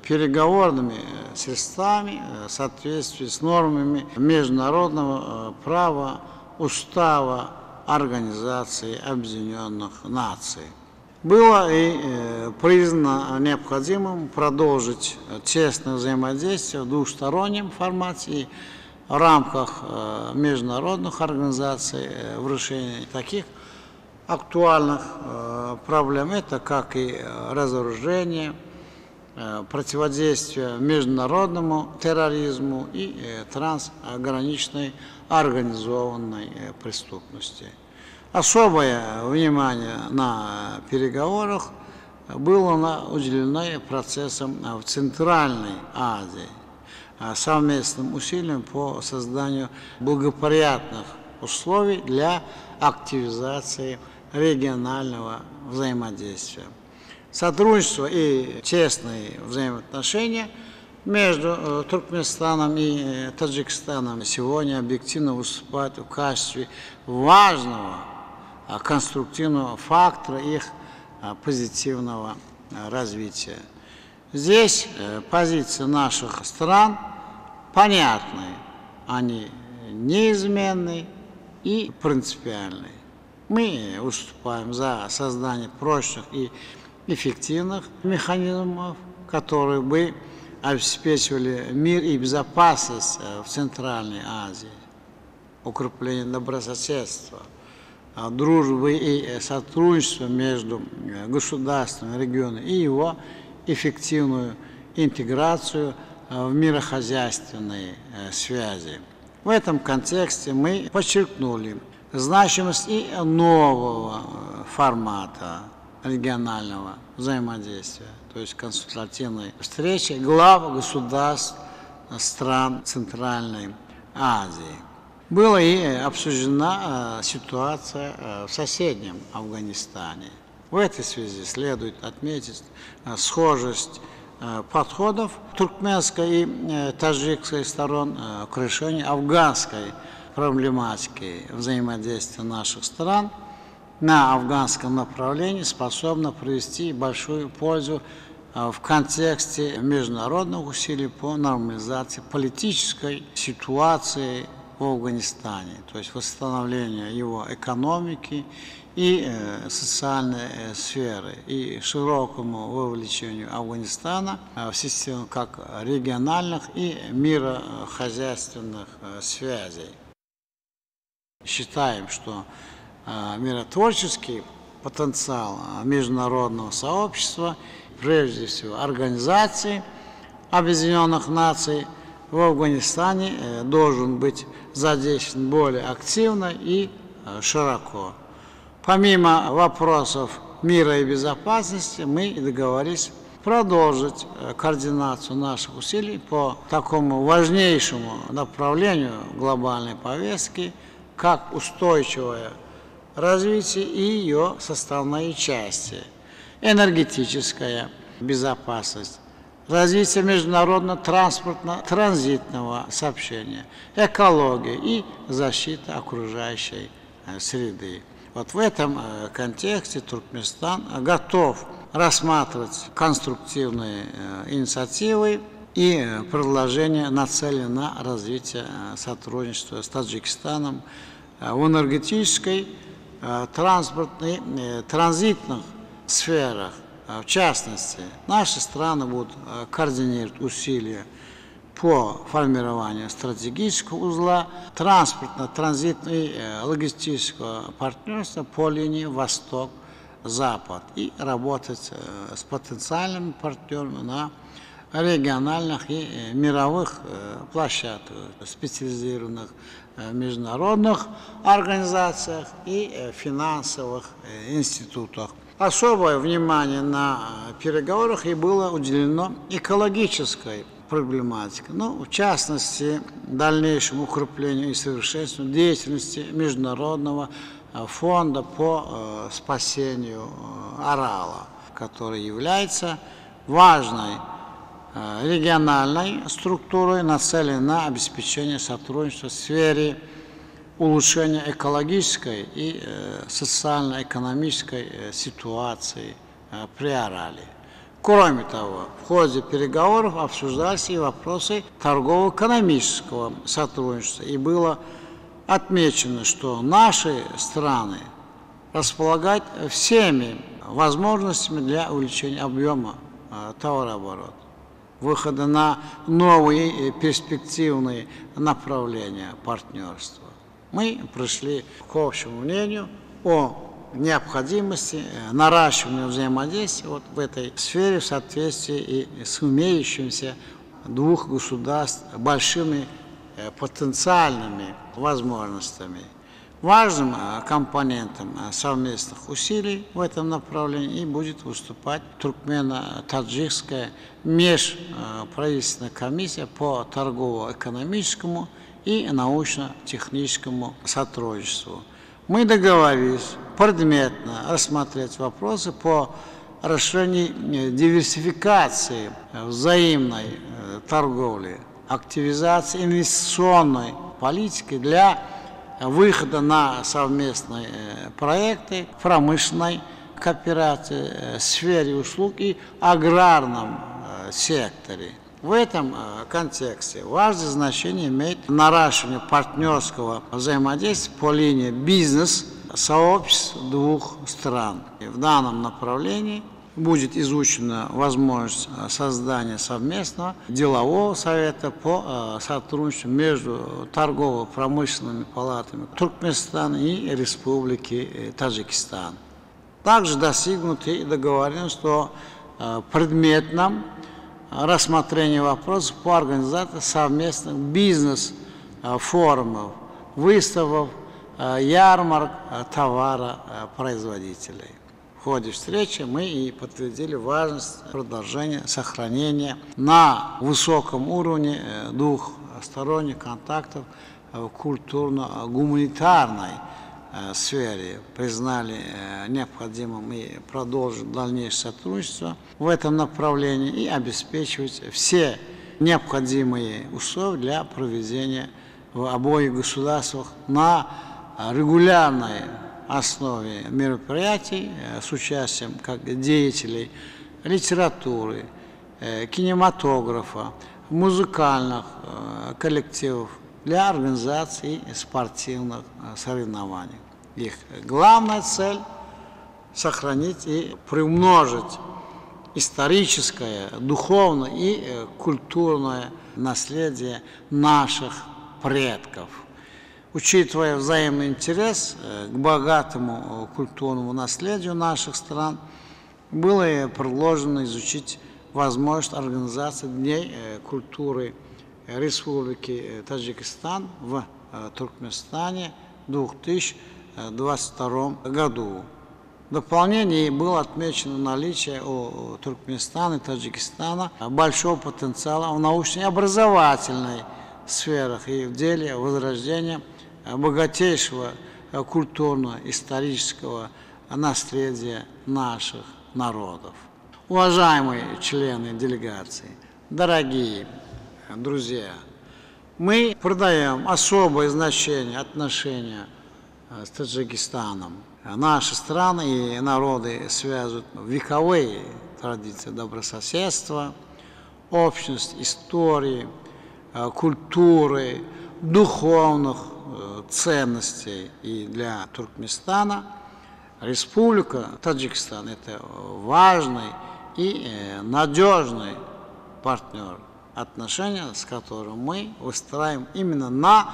переговорными средствами в соответствии с нормами международного права, устава Организации Объединенных Наций. Было и признано необходимым продолжить тесное взаимодействие в двухстороннем формате и в рамках международных организаций в решении таких актуальных проблем, это как и разоружение, противодействие международному терроризму и трансграничной организованной преступности. Особое внимание на переговорах было уделено процессам в Центральной Азии, совместным усилиям по созданию благоприятных условий для активизации регионального взаимодействия. Сотрудничество и тесные взаимоотношения между Туркменистаном и Таджикистаном сегодня объективно выступают в качестве важного конструктивного фактора их позитивного развития. Здесь позиции наших стран понятны, они неизменны и принципиальны. Мы выступаем за создание прочных и эффективных механизмов, которые бы обеспечивали мир и безопасность в Центральной Азии, укрепление добрососедства, дружбы и сотрудничества между государствами региона и его эффективную интеграцию в мирохозяйственные связи. В этом контексте мы подчеркнули значимость и нового формата регионального взаимодействия, то есть консультативной встречи глав государств стран Центральной Азии. Была и обсуждена ситуация в соседнем Афганистане. В этой связи следует отметить схожесть подходов туркменской и таджикской сторон к решению афганской проблематики взаимодействия наших стран на афганском направлении способна привести большую пользу в контексте международных усилий по нормализации политической ситуации в Афганистане, то есть восстановлению его экономики и социальной сферы, и широкому вовлечению Афганистана в систему как региональных и мирохозяйственных связей. Считаем, что миротворческий потенциал международного сообщества, прежде всего Организации Объединенных Наций, в Афганистане должен быть задействован более активно и широко. Помимо вопросов мира и безопасности, мы договорились продолжить координацию наших усилий по такому важнейшему направлению глобальной повестки, как устойчивое развитие и ее составные части: энергетическая безопасность, развитие международно-транспортно-транзитного сообщения, экология и защита окружающей среды. Вот в этом контексте Туркменистан готов рассматривать конструктивные инициативы и предложения, нацеленные на развитие сотрудничества с Таджикистаном в энергетической, транспортной, транзитных сферах. В частности, наши страны будут координировать усилия по формированию стратегического узла транспортно-транзитного и логистического партнерства по линии Восток-Запад и работать с потенциальными партнерами на региональных и мировых площадках, специализированных международных организациях и финансовых институтах. Особое внимание на переговорах и было уделено экологической проблематике, в частности, дальнейшему укреплению и совершенствованию деятельности Международного фонда по спасению Арала, который является важной региональной структурой, нацеленной на обеспечение сотрудничества в сфере улучшения экологической и социально-экономической ситуации при Арале. Кроме того, в ходе переговоров обсуждались и вопросы торгово-экономического сотрудничества, и было отмечено, что наши страны располагают всеми возможностями для увеличения объема товарооборота, выхода на новые перспективные направления партнерства. Мы пришли к общему мнению о необходимости наращивания взаимодействия в этой сфере в соответствии и с имеющимися двух государств большими потенциальными возможностями. Важным компонентом совместных усилий в этом направлении и будет выступать Туркмено-Таджикская межправительственная комиссия по торгово-экономическому и научно-техническому сотрудничеству. Мы договорились предметно рассмотреть вопросы по расширению диверсификации взаимной торговли, активизации инвестиционной политики для выхода на совместные проекты в промышленной кооперации, сфере услуг и аграрном секторе. В этом контексте важное значение имеет наращивание партнерского взаимодействия по линии бизнес-сообществ двух стран. И в данном направлении будет изучена возможность создания совместного делового совета по сотрудничеству между торгово-промышленными палатами Туркменистана и Республики Таджикистан. Также достигнуты договоренности о предметном рассмотрении вопросов по организации совместных бизнес-форумов, выставок, ярмарок товаропроизводителей. В ходе встречи мы и подтвердили важность продолжения, сохранения на высоком уровне двухсторонних контактов в культурно-гуманитарной сфере, признали необходимым и продолжить дальнейшее сотрудничество в этом направлении и обеспечивать все необходимые условия для проведения в обоих государствах на регулярной основе мероприятий с участием как деятелей литературы, кинематографа, музыкальных коллективов для организации спортивных соревнований. Их главная цель – сохранить и приумножить историческое, духовное и культурное наследие наших предков. Учитывая взаимный интерес к богатому культурному наследию наших стран, было предложено изучить возможность организации Дней культуры Республики Таджикистан в Туркменистане в 2022 году. В дополнение было отмечено наличие у Туркменистана и Таджикистана большого потенциала в научной и образовательной сферах и в деле возрождения богатейшего культурно-исторического наследия наших народов. Уважаемые члены делегации, дорогие друзья, мы придаем особое значение отношения с Таджикистаном. Наши страны и народы связывают вековые традиции добрососедства, общность истории, культуры, духовных ценностей. И для Туркменистана Республика Таджикистан – это важный и надежный партнер, отношения с которым мы выстраиваем именно на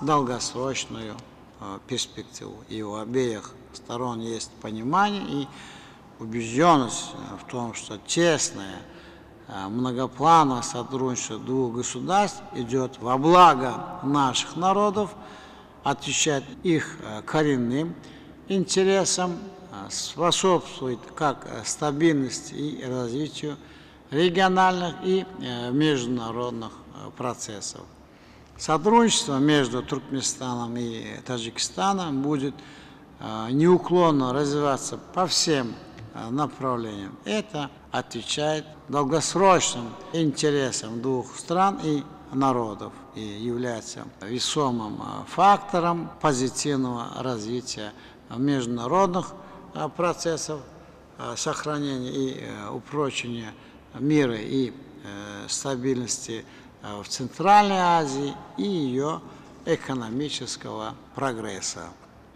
долгосрочную перспективу. И у обеих сторон есть понимание и убежденность в том, что тесное многоплановое сотрудничество двух государств идет во благо наших народов, отвечает их коренным интересам, способствует как стабильности и развитию региональных и международных процессов. Сотрудничество между Туркменистаном и Таджикистаном будет неуклонно развиваться по всем направлениям. Это отвечает долгосрочным интересам двух стран и народов и является весомым фактором позитивного развития международных процессов, сохранения и упрочения мира и стабильности в Центральной Азии и ее экономического прогресса.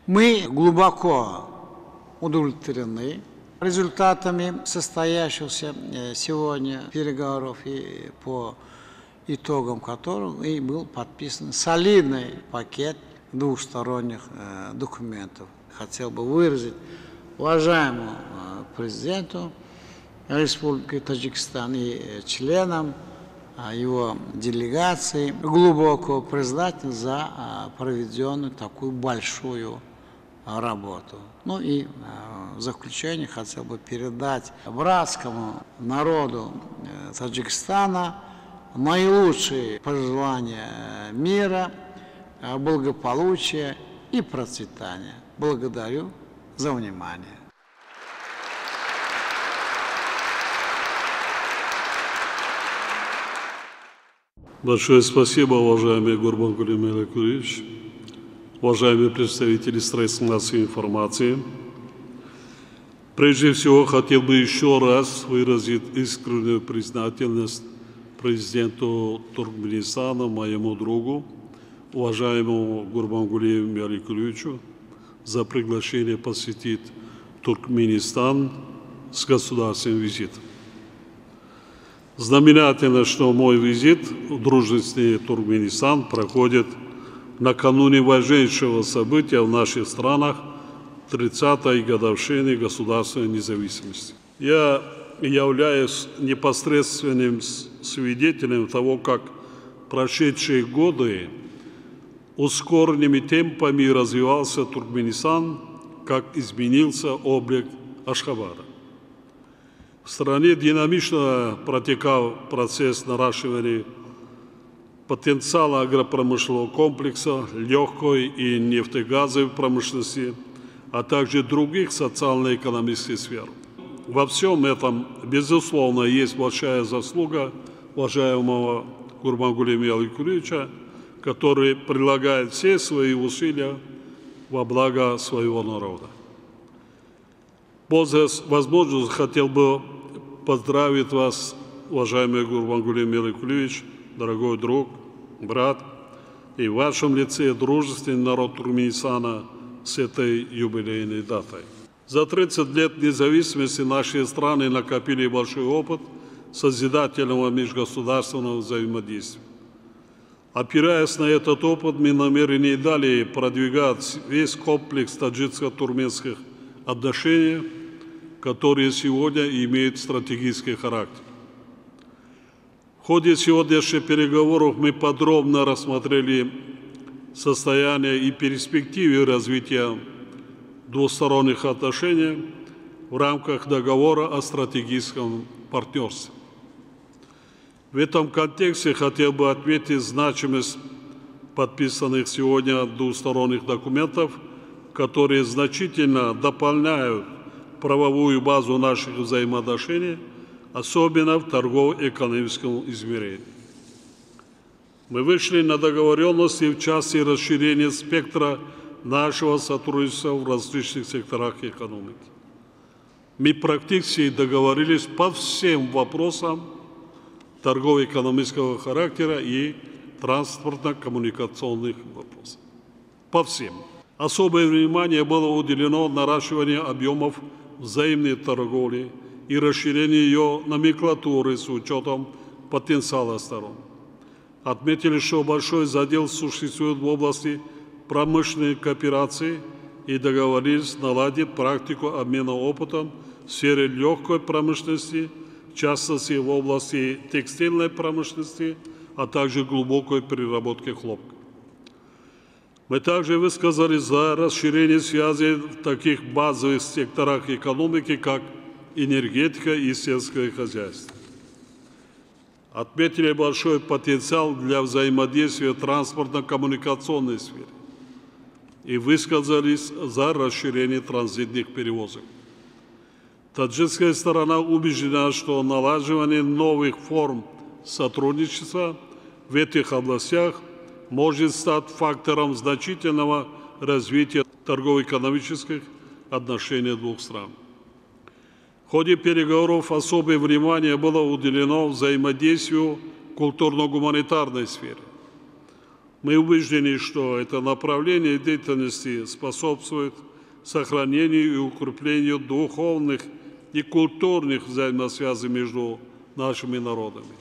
Мы глубоко удовлетворены результатами состоявшихся сегодня переговоров, и по итогам которых и был подписан солидный пакет двухсторонних документов. Хотел бы выразить уважаемому президенту Республики Таджикистан и членам его делегации глубокую признательность за проведенную такую большую работу. Ну и в заключение хотел бы передать братскому народу Таджикистана наилучшие пожелания мира, благополучия и процветания. Благодарю за внимание. Большое спасибо, уважаемый Гурбангулы Меликулевич, уважаемые представители средств массовой информации. Прежде всего, хотел бы еще раз выразить искреннюю признательность президенту Туркменистана, моему другу, уважаемому Гурбангулы Меликулевичу, за приглашение посетить Туркменистан с государственным визитом. Знаменательно, что мой визит в дружественный Туркменистан проходит накануне важнейшего события в наших странах 30-й годовщины государственной независимости. Я являюсь непосредственным свидетелем того, как прошедшие годы ускоренными темпами развивался Туркменистан, как изменился облик Ашхабада. В стране динамично протекал процесс наращивания потенциала агропромышленного комплекса, легкой и нефтегазовой промышленности, а также других социально-экономических сфер. Во всем этом, безусловно, есть большая заслуга уважаемого Гурбангулы Меликулевича, который прилагает все свои усилия во благо своего народа. Пользуясь возможностью, хотел бы поздравить вас, уважаемый Гурбангулы Меликулевич, дорогой друг, брат, и в вашем лице дружественный народ Туркменистана с этой юбилейной датой. За 30 лет независимости наши страны накопили большой опыт созидательного межгосударственного взаимодействия. Опираясь на этот опыт, мы намерены и далее продвигать весь комплекс таджикско-туркменских отношений, которые сегодня имеют стратегический характер. В ходе сегодняшних переговоров мы подробно рассмотрели состояние и перспективы развития двусторонних отношений в рамках договора о стратегическом партнерстве. В этом контексте хотел бы отметить значимость подписанных сегодня двусторонних документов, которые значительно дополняют правовую базу наших взаимоотношений особенно в торгово-экономическом измерении. Мы вышли на договоренности в части расширения спектра нашего сотрудничества в различных секторах экономики. Мы практически договорились по всем вопросам торгово-экономического характера и транспортно-коммуникационных вопросов. По всем. Особое внимание было уделено наращиванию объемов взаимной торговли и расширению ее номенклатуры с учетом потенциала сторон. Отметили, что большой задел существует в области промышленной кооперации и договорились наладить практику обмена опытом в сфере легкой промышленности, в частности в области текстильной промышленности, а также глубокой переработки хлопка. Мы также высказались за расширение связей в таких базовых секторах экономики, как энергетика и сельское хозяйство. Отметили большой потенциал для взаимодействия в транспортно-коммуникационной сфере и высказались за расширение транзитных перевозок. Таджикская сторона убеждена, что налаживание новых форм сотрудничества в этих областях может стать фактором значительного развития торгово-экономических отношений двух стран. В ходе переговоров особое внимание было уделено взаимодействию в культурно-гуманитарной сфере. Мы убеждены, что это направление деятельности способствует сохранению и укреплению духовных и культурных взаимосвязей между нашими народами.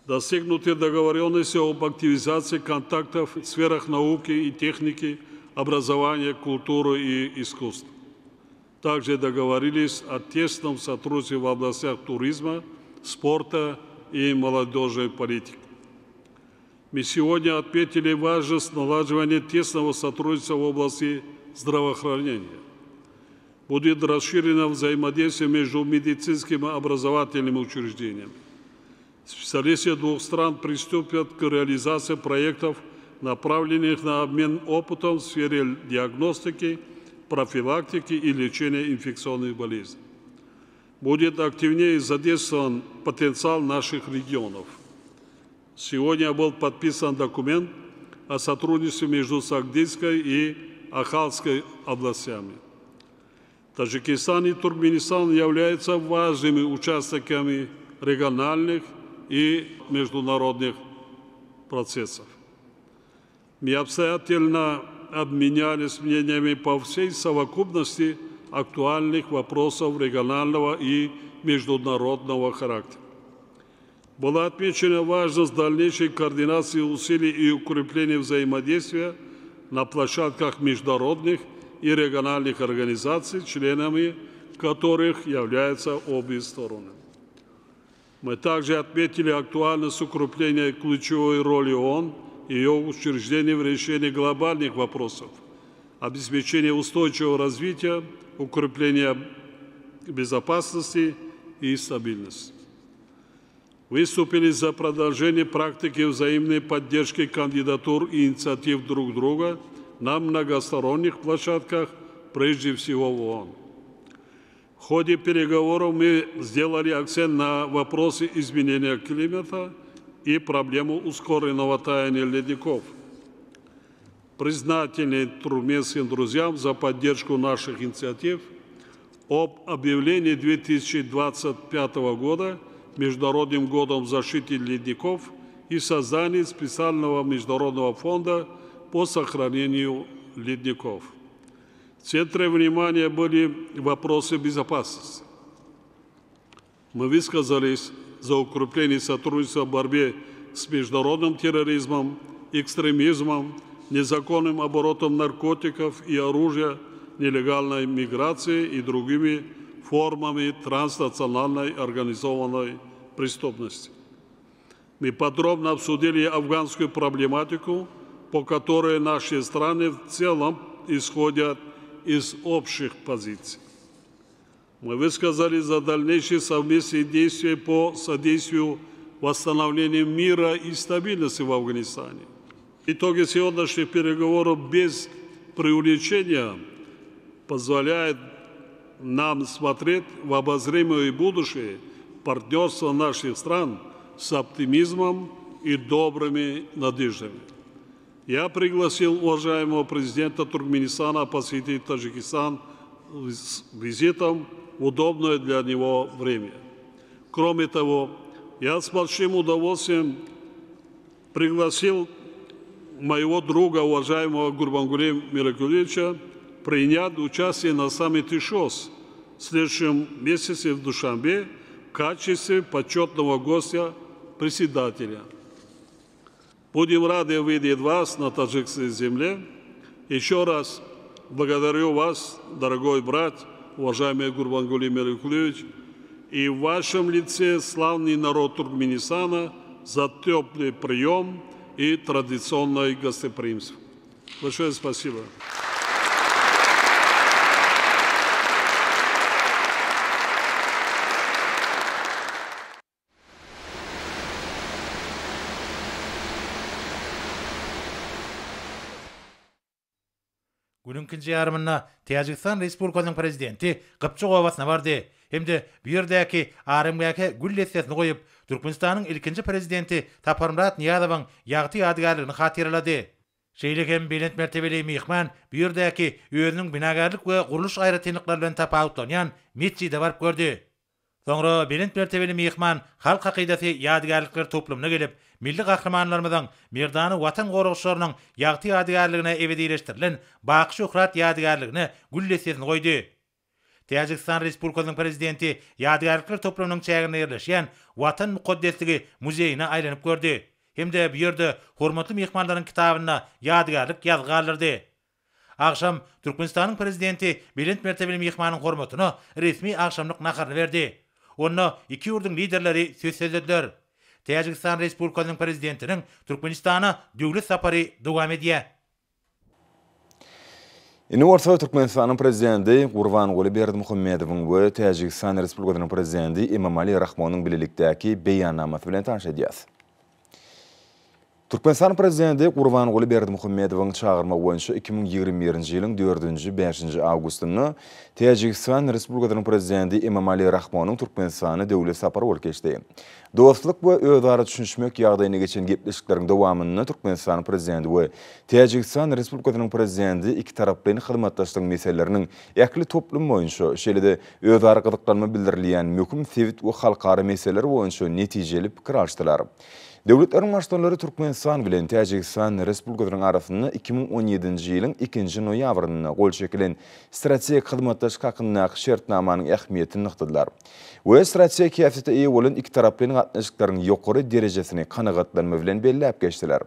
Достигнуты договоренности об активизации контактов в сферах науки и техники, образования, культуры и искусства. Также договорились о тесном сотрудничестве в областях туризма, спорта и молодежной политики. Мы сегодня отметили важность налаживания тесного сотрудничества в области здравоохранения. Будет расширено взаимодействие между медицинскими и образовательными учреждениями. Специалисты двух стран приступят к реализации проектов, направленных на обмен опытом в сфере диагностики, профилактики и лечения инфекционных болезней. Будет активнее задействован потенциал наших регионов. Сегодня был подписан документ о сотрудничестве между Сагдийской и Ахалской областями. Таджикистан и Туркменистан являются важными участниками региональных и международных процессов. Мы обстоятельно обменялись мнениями по всей совокупности актуальных вопросов регионального и международного характера. Была отмечена важность дальнейшей координации усилий и укрепления взаимодействия на площадках международных и региональных организаций, членами которых являются обе стороны. Мы также отметили актуальность укрепления ключевой роли ООН и ее учреждений в решении глобальных вопросов, обеспечения устойчивого развития, укрепления безопасности и стабильности. Выступили за продолжение практики взаимной поддержки кандидатур и инициатив друг друга на многосторонних площадках, прежде всего в ООН. В ходе переговоров мы сделали акцент на вопросы изменения климата и проблему ускоренного таяния ледников. Признательны туркменским друзьям за поддержку наших инициатив об объявлении 2025 года Международным годом защиты ледников и создании специального международного фонда по сохранению ледников. В центре внимания были вопросы безопасности. Мы высказались за укрепление сотрудничества в борьбе с международным терроризмом, экстремизмом, незаконным оборотом наркотиков и оружия, нелегальной миграцией и другими формами транснациональной организованной преступности. Мы подробно обсудили афганскую проблематику, по которой наши страны в целом исходят из общих позиций. Мы высказали за дальнейшие совместные действия по содействию восстановлению мира и стабильности в Афганистане. Итоги сегодняшних переговоров без преувеличения позволяют нам смотреть в обозримое будущее партнерства наших стран с оптимизмом и добрыми надеждами. Я пригласил уважаемого президента Туркменистана посетить Таджикистан с визитом в удобное для него время. Кроме того, я с большим удовольствием пригласил моего друга, уважаемого Гурбангулия Миракулевича, принять участие на саммите ШОС в следующем месяце в Душанбе в качестве почетного гостя председателя. Будем рады видеть вас на таджикской земле. Еще раз благодарю вас, дорогой брат, уважаемый Гурбангулия Миракулевич, и в вашем лице славный народ Туркменистана за теплый прием и традиционное гостеприимство. Большое спасибо. Gününkü yarımına Tacikistan Respublikasının prezidenti Gıpçık Ovasına vardı. Hem de bir yerdeki Arımgaki gül lessesini koyup Türkmenistan'ın ilkinci prezidenti Taparmurat Niyazov'un yağıtı yadigarlığını hatırladı. Şeylik hem belent mertebeli mihman bir yerdeki özünün binagarlık ve kuruluş ayrıtınlıklarından tapağıtlanyan Metçi'de varıp gördü. Sonra belent mertebeli mihman halk akidesi yadigarlıklar toplumuna gelip milli kahramanlarımızın Merdanı vatan qoruguşlarının yağıtı yadigarlığına ebedileştirilen Baqı Şöhrat yadigarlığını gül lessesini koydu. Tacikistan Respublikasının prezidenti yadigarlıklar toplumunun çağırına yerleşen Vatan Muqaddesligi muzeyine aylanıp gördü. Hem de bir yerde hormatly mehmanların kitabına yadigarlık yazgı alırdı. Akşam Türkmenistan'ın prezidenti belent mertebeli mehmanın hormatına resmi akşamlık nakarını verdi. Onu iki yurdun liderleri söz söylediler. Tacikistan Respublikasının prezidentinin Türkmenistan'a dövlet saparı devam ediyor. Indi orta Türkmenistan'ın prezidenti Gurbanguly Berdimuhamedow'un ve Tacikistan Respublikasının prezidenti Emomali Rahmon'un birlikdäki beýannamasy bilen tanışadýas. Türkmenistan prezidenti Gurbanguly Berdimuhamedow'un çağırma boýunça 2021-nji ýylyň 4-5 awgustyny Tacikistan Respublikasının prezidenti Emomali Rahmon'un Türkmenistana döwlet sapary bolup geçdi. Dostluk we özara düşünşmek ýagdaýyna geçen gepleşikleriň dowamyny Türkmenistan prezidenti we Tacikistan Respublikasının prezidenti iki taraply hyzmatdaşlyk meselelerini äkli toplum boýunça şeýle-de özara gyzyklanma bildirilýän möhüm sewit we halkara meseleler boýunça netijeli pikir alşdylar. Devletlerin başçıları Türkmenistan bilen Tacikistan Respublikasının arasında 2017-nji ýylyň 2-nji noýabryna gol çekilen strategik hyzmatdaşlyk hakyndaky şertnamanyň ähmiýetini nykdylar. We strategik häsiýetde eýe bolan iki taraply gatnaşyklaryň ýokary derejesini kanagatlanma bilen belläp geçdiler.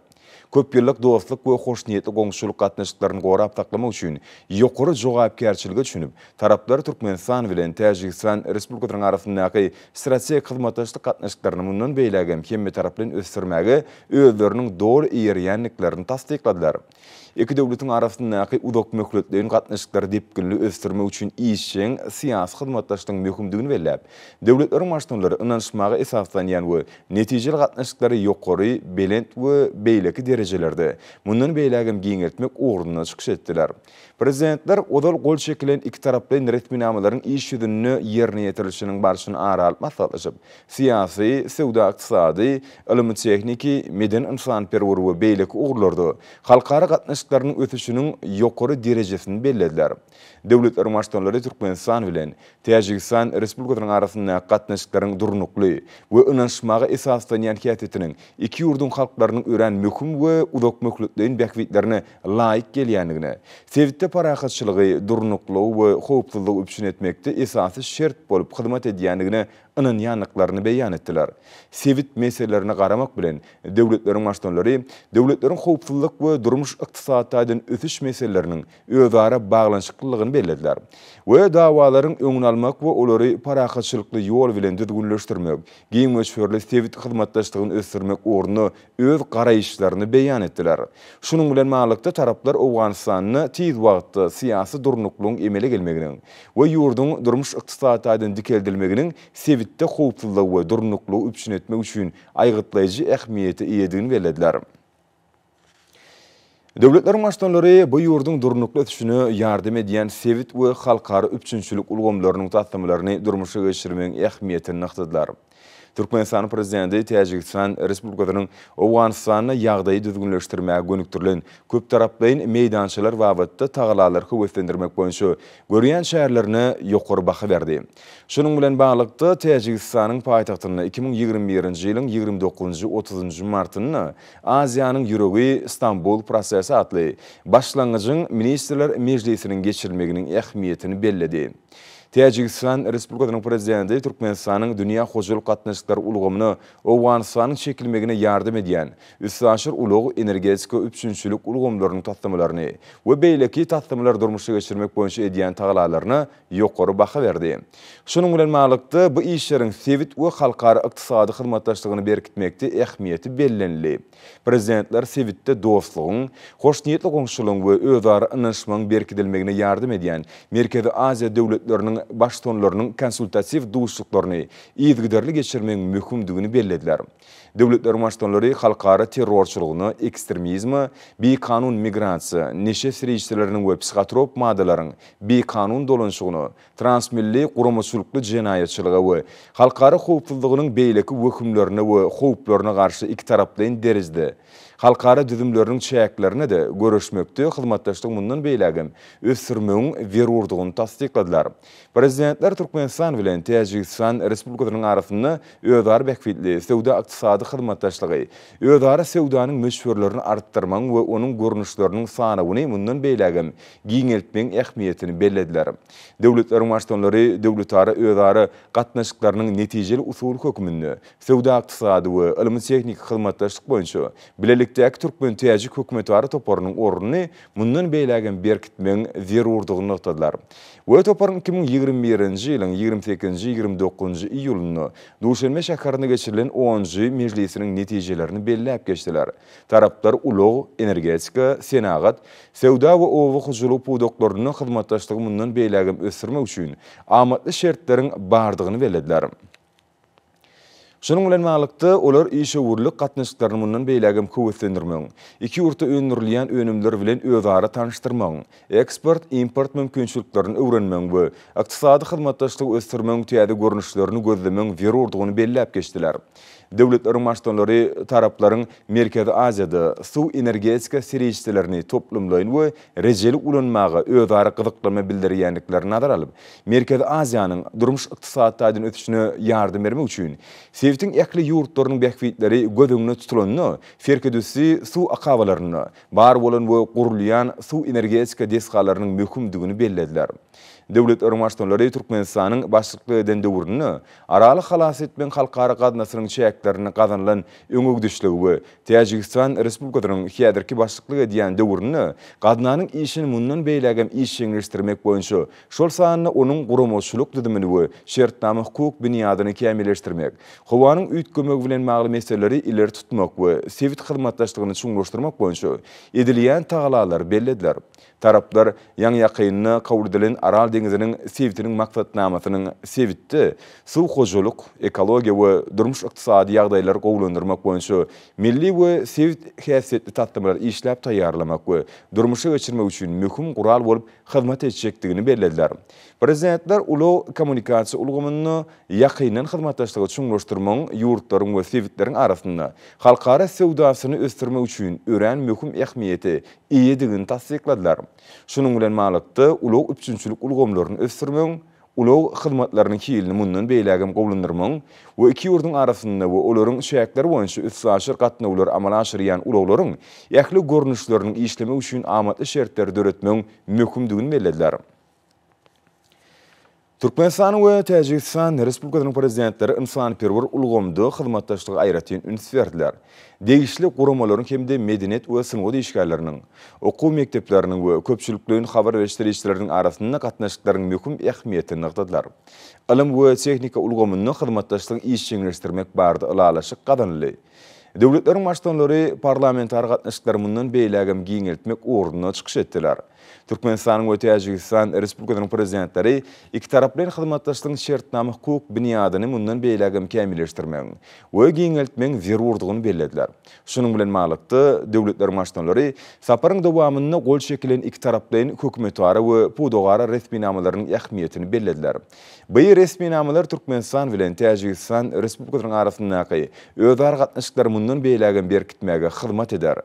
Köp ýyllyk dostluk we hoşniýetli goňşuluk gatnaşyklaryny gorap taklamak üçin ýokary jogapkärçiligi düşünüp, taraplar Türkmenistan bilen Tacikistan Respublikasının arasyndaky strategik hyzmatdaşlyk gatnaşyklaryny mundan beýlägem hemme taraplyň ösdürmäge özleriniň dogry ýerýänliklerini tasdikladylar. Iki döwletiň arasyndaky uzak möhletliğin gatnaşyklary depkinli ösdürmek üçin işçiň siýasy hyzmatdaşlygyň möhümdigini belläp, döwletleriň başçylary ynanşmaga esaslanýan we netijeli gatnaşyklary ýokary, belent we beýleki derejelerde mundan beýlägem giňeltmek ugruna çykyş etdiler. Prezidentler odal gol çekilen iki taraply resminamalaryň iş ýüzüni ýerine ýetirilişiniň barşyny ara alyp maslahatlaşyp, siýasy, sewda ykdysady, ilmi tekniki, meden insanperwer we beýleki ugrlarda halkara gatnaşyklarynyň ötüşiniň ýokary derejesini bellediler. Döwletler başçylary Türkmenistan bilen Tacikistan Respublikasının arasynda gatnaşyklaryň durnukly we ynanşmaga esaslanýan häsiýetiniň iki ýurdun halklarynyň ören möhüm we uzak möhletliğin bäkwitlerini laýyk gelýändigine, sewitde parahatçylygy, durnuklugy we howpsuzlygy üçin etmekde esasy şert bolup hyzmat edýändigine ynanýanlyklaryny beýan etdiler. Sewit meselelerini garamak bilen döwletleriň başçylary döwletlerin howpsuzlyk we durmuş ykdysadyň ösüş meselelerini özara baglanşyklygyny bellediler. We dawalaryň öňüni almak we olary parahatçylykly ýol bilen düzgünleşdirmek, giňmeşwerli sewit hyzmatdaşlygyny ösdürmek orny öz garaýyşlaryny beýan etdiler. Şunuň bilen maglykda taraplar Awganystanyny tiz wagtda siýasy durnuklugyň emele gelmeginiň we ýurdun durmuş ykdysadyň dikeldilmeginiň sewitde howpsuzlyk we durnuklugy üçin etmek üçin aýgytlaýjy ähmiýeti ýedigini belediler. Döwletlerin başdanlary bu ýurdun durnukly ötüşüne ýardym edýän sewit we halkary üçünçilik ulgamlarynyň tatdamlaryny durmuşa geçirmegiň ähmiýetini nykdylar. Türkmenistan prezidenti Täjikistan Respublikasynyň Owganystanyny ýagdaýy düzgünleşdirmäge gönükdirilen köp taraplaýyn meýdançylar wagtda tagalary höwetlendirmek boýunça görýän şäherlerine ýokary baha berdi. Şunun bilen baglykda Täjikistanyň paýtagtyny 2021-nji ýylyň 29-30 martyny Aziýanyň ýüregi Istanbul prosesi atly başlangyjyň Ministrler Mejlisiniň geçirilmeginiň ähmiýetini belledi. Täjikistan Respublikasynyň prezidenti Türkmenistanyň dünýä hojalyk gatnaşyklary ulgamyny Owganystanyň çekilmegine ýardym edýän üstünçil ulug energetika üçünçilik ulgamlarynyň tatdamlaryny we beýleki tatdamlar durmuşa geçirmek boýunça edýän tagalalaryny ýokary baha berdi. Şunun bilen maglykda bu işleriň sewit we halkary ykdysady hyzmatdaşlygyny berkitmekde ähmiýeti bellenli. Prezidentler sewitde dostlugyň, hoşniýetli goňşulygyň we özara ynanşmagyň berkitilmegine ýardym edýän Merkezi Aziýa döwletleriniň baştonlarynyň konsultasiw duşluklaryny ýygydarly geçirmegiň möhümdigini bellediler. Döwletler baştonlary halkary terrorçylygyny, ekstremizmi, beýkanun migrasiýa, neşe sirişçileriniň we psikotrop maddalaryň beýkanun dolanşygyny, transmilli guramaçylykly jenaýatçylyga we halkary howpsuzlygynyň beýleki hökümlerine we howplaryna garşy iki taraplaýyn derejede halkary düzümleriniň çäklerini de görüşmekde hyzmatdaşlyk mundan beýlägem ösürmegiň berurdygyny tasdikladylar. Prezidentler Türkmenistan bilen Täjikistan Respublikasynyň arasynda özara bähfitli sewda ykdysady hyzmatdaşlygy, özara sewdanyň meşhurlaryny artdyrmagyň we onuň görnüşleriniň sanawyny mundan beýlägem giňeltmegiň ähmiýetini bellediler. Döwletleriň başdanlary döwletara özara gatnaşyklarynyň netijeli usul hökümini, sewda ykdysady we ilmi-tehnik hyzmatdaşlyk boýunça bilelikdäki Türkmen Täjik hökümetleri toparynyň ornuny mundan beýlägem berkitmegiň zerurdygyny noktadylar. Bu toparyn 2021-nji ýylyň 28-29 iýuluny Duşanbe şäherinde geçirilen 10-njy mejlisiniň netijelerini belläp geçdiler. Taraplar ulug energetika, senagat, sewda we owy hojalyk pudoklaryny hyzmatdaşlygy mundan beýlägem ösürmek üçin amatly şertleriň bardygyny bellediler. Şunun bilen maglykda olar işewurlyk gatnaşyklaryny mundan beýlägem höwetlendirmegiň, iki ýurtda öňürilýän önümler bilen özara tanışdyrmagyň, eksport, import mümkinçiliklerini öwrenmegiň we ykdysady hyzmatdaşlygy ösdürmegiň täze görnüşlerini gözlemegiň berurdygyny belläp geçdiler. Döwletleriň başdanlary taraplaryň Merkezi Aziýada suw energetika serişçilerini toplumlaýyn we rejeli ulanmaga özara gyzyklanma bildirýänliklerini nazar alyp, Merkezi Aziýanyň durmuş ykdysadyny ötüşine ýardym bermek üçin sewitiň ähli ýurtlarynyň bähfitleri gödüňne tutulanyny, ferkedüsi suw akabalaryny, bar bolan we gurulýan suw energetika deskalarynyň möhümdigini bellediler. Döwletleriň başdanlary Türkmenistanyň başlykly eden döwrüni araly halas etmeň halkary gatnaşynyň çäklerini gazanylan öňügdüşligi we Täjikistan Respublikasynyň häzirki başlykly edýän döwrüni gatnanyň işini mundan beýlägem iş ýeňleşdirmek boýunça şol sanyny onuň guramaçylyk düzümini we şertname hukuk bünýadyny kämilleşdirmek, howanyň üýtgemegi bilen magly meseleleri ileri tutmak we sewit hyzmatdaşlygyny çuňlaşdyrmak boýunça edilýän tagalalar bellediler. Taraplar ýaňy ýakynyny kabul edilen Aral deňiziniň sewitiniň maksatnamasynyň sewitde suw hojalyk, ekologiýa we durmuş ykdysady ýagdaýlary gowlandyrmak boýunça milli we sewit häsiýetli tatdamlar işläp taýýarlamak we durmuşa geçirmek üçin möhüm gural bolup hyzmat etjekdigini bellediler. Prezidentler ulug kommunikasiýa ulgamyny ýakynyň hyzmatdaşlygy çuňlaşdyrmagyň ýurtlaryň we sewitleriň arasynda halkara sewdasyny ösdürmek üçin ören möhüm ähmiýeti iýedigini tasdikladylar. Şunun bilen maglykda ulug üçünçilik ulgamlaryny ösdürmegiň, ulug hyzmatlarynyň hilini mundan beýlägem gowlandyrmagyň we iki ýurduň arasynda we olaryň şäkleri boýunça üstsaşyr gatnawlar amala aşyrýan uluglaryň ähli görnüşlerini işlemek üçin amatly şertler döretmegiň möhümdigini bellediler. Türkmenistan we Täjikistan Respublikasynyň prezidentleri insanperwer ulgamdy hyzmatdaşlygy aýratyn üns berdiler. Degişli guramalaryň hemde medeniýet we synaw işgärleriniň, okuw mekdepleriniň we köpçülikliň habar berişdirişçileriniň arasynda gatnaşyklaryň möhüm ähmiýetini nykdylar. Ilim we tehnika ulgamyny hyzmatdaşlygy iş ýeňleşdirmek bardy ulalaşyk gadanly. Döwletlerin başdanlary parlamentar gatnaşyklary beýlägem giňeltmek uğruna çykyş etdiler. Türkmenistanyň we Täjikistan Respublikasynyň prezidentleri iki tarap bilen hyzmatdaşlygyň şertnamy hukuk bunyadyny mundan beýlägem kämilleşdirmek we giňeltmek zerurdygyny bellädiler. Şunuň bilen malykda döwletler başdanlary saparyň dowamyny gol şekilen iki tarap bilen hökümetara we pudogara resminamalarynyň ähmiýetini bellädiler. Bu resminamalary Türkmenistan bilen Täjikistan Respublikasynyň arasyndaky özara gatnaşyklary mundan beýlägem berkitmäge hyzmat eder.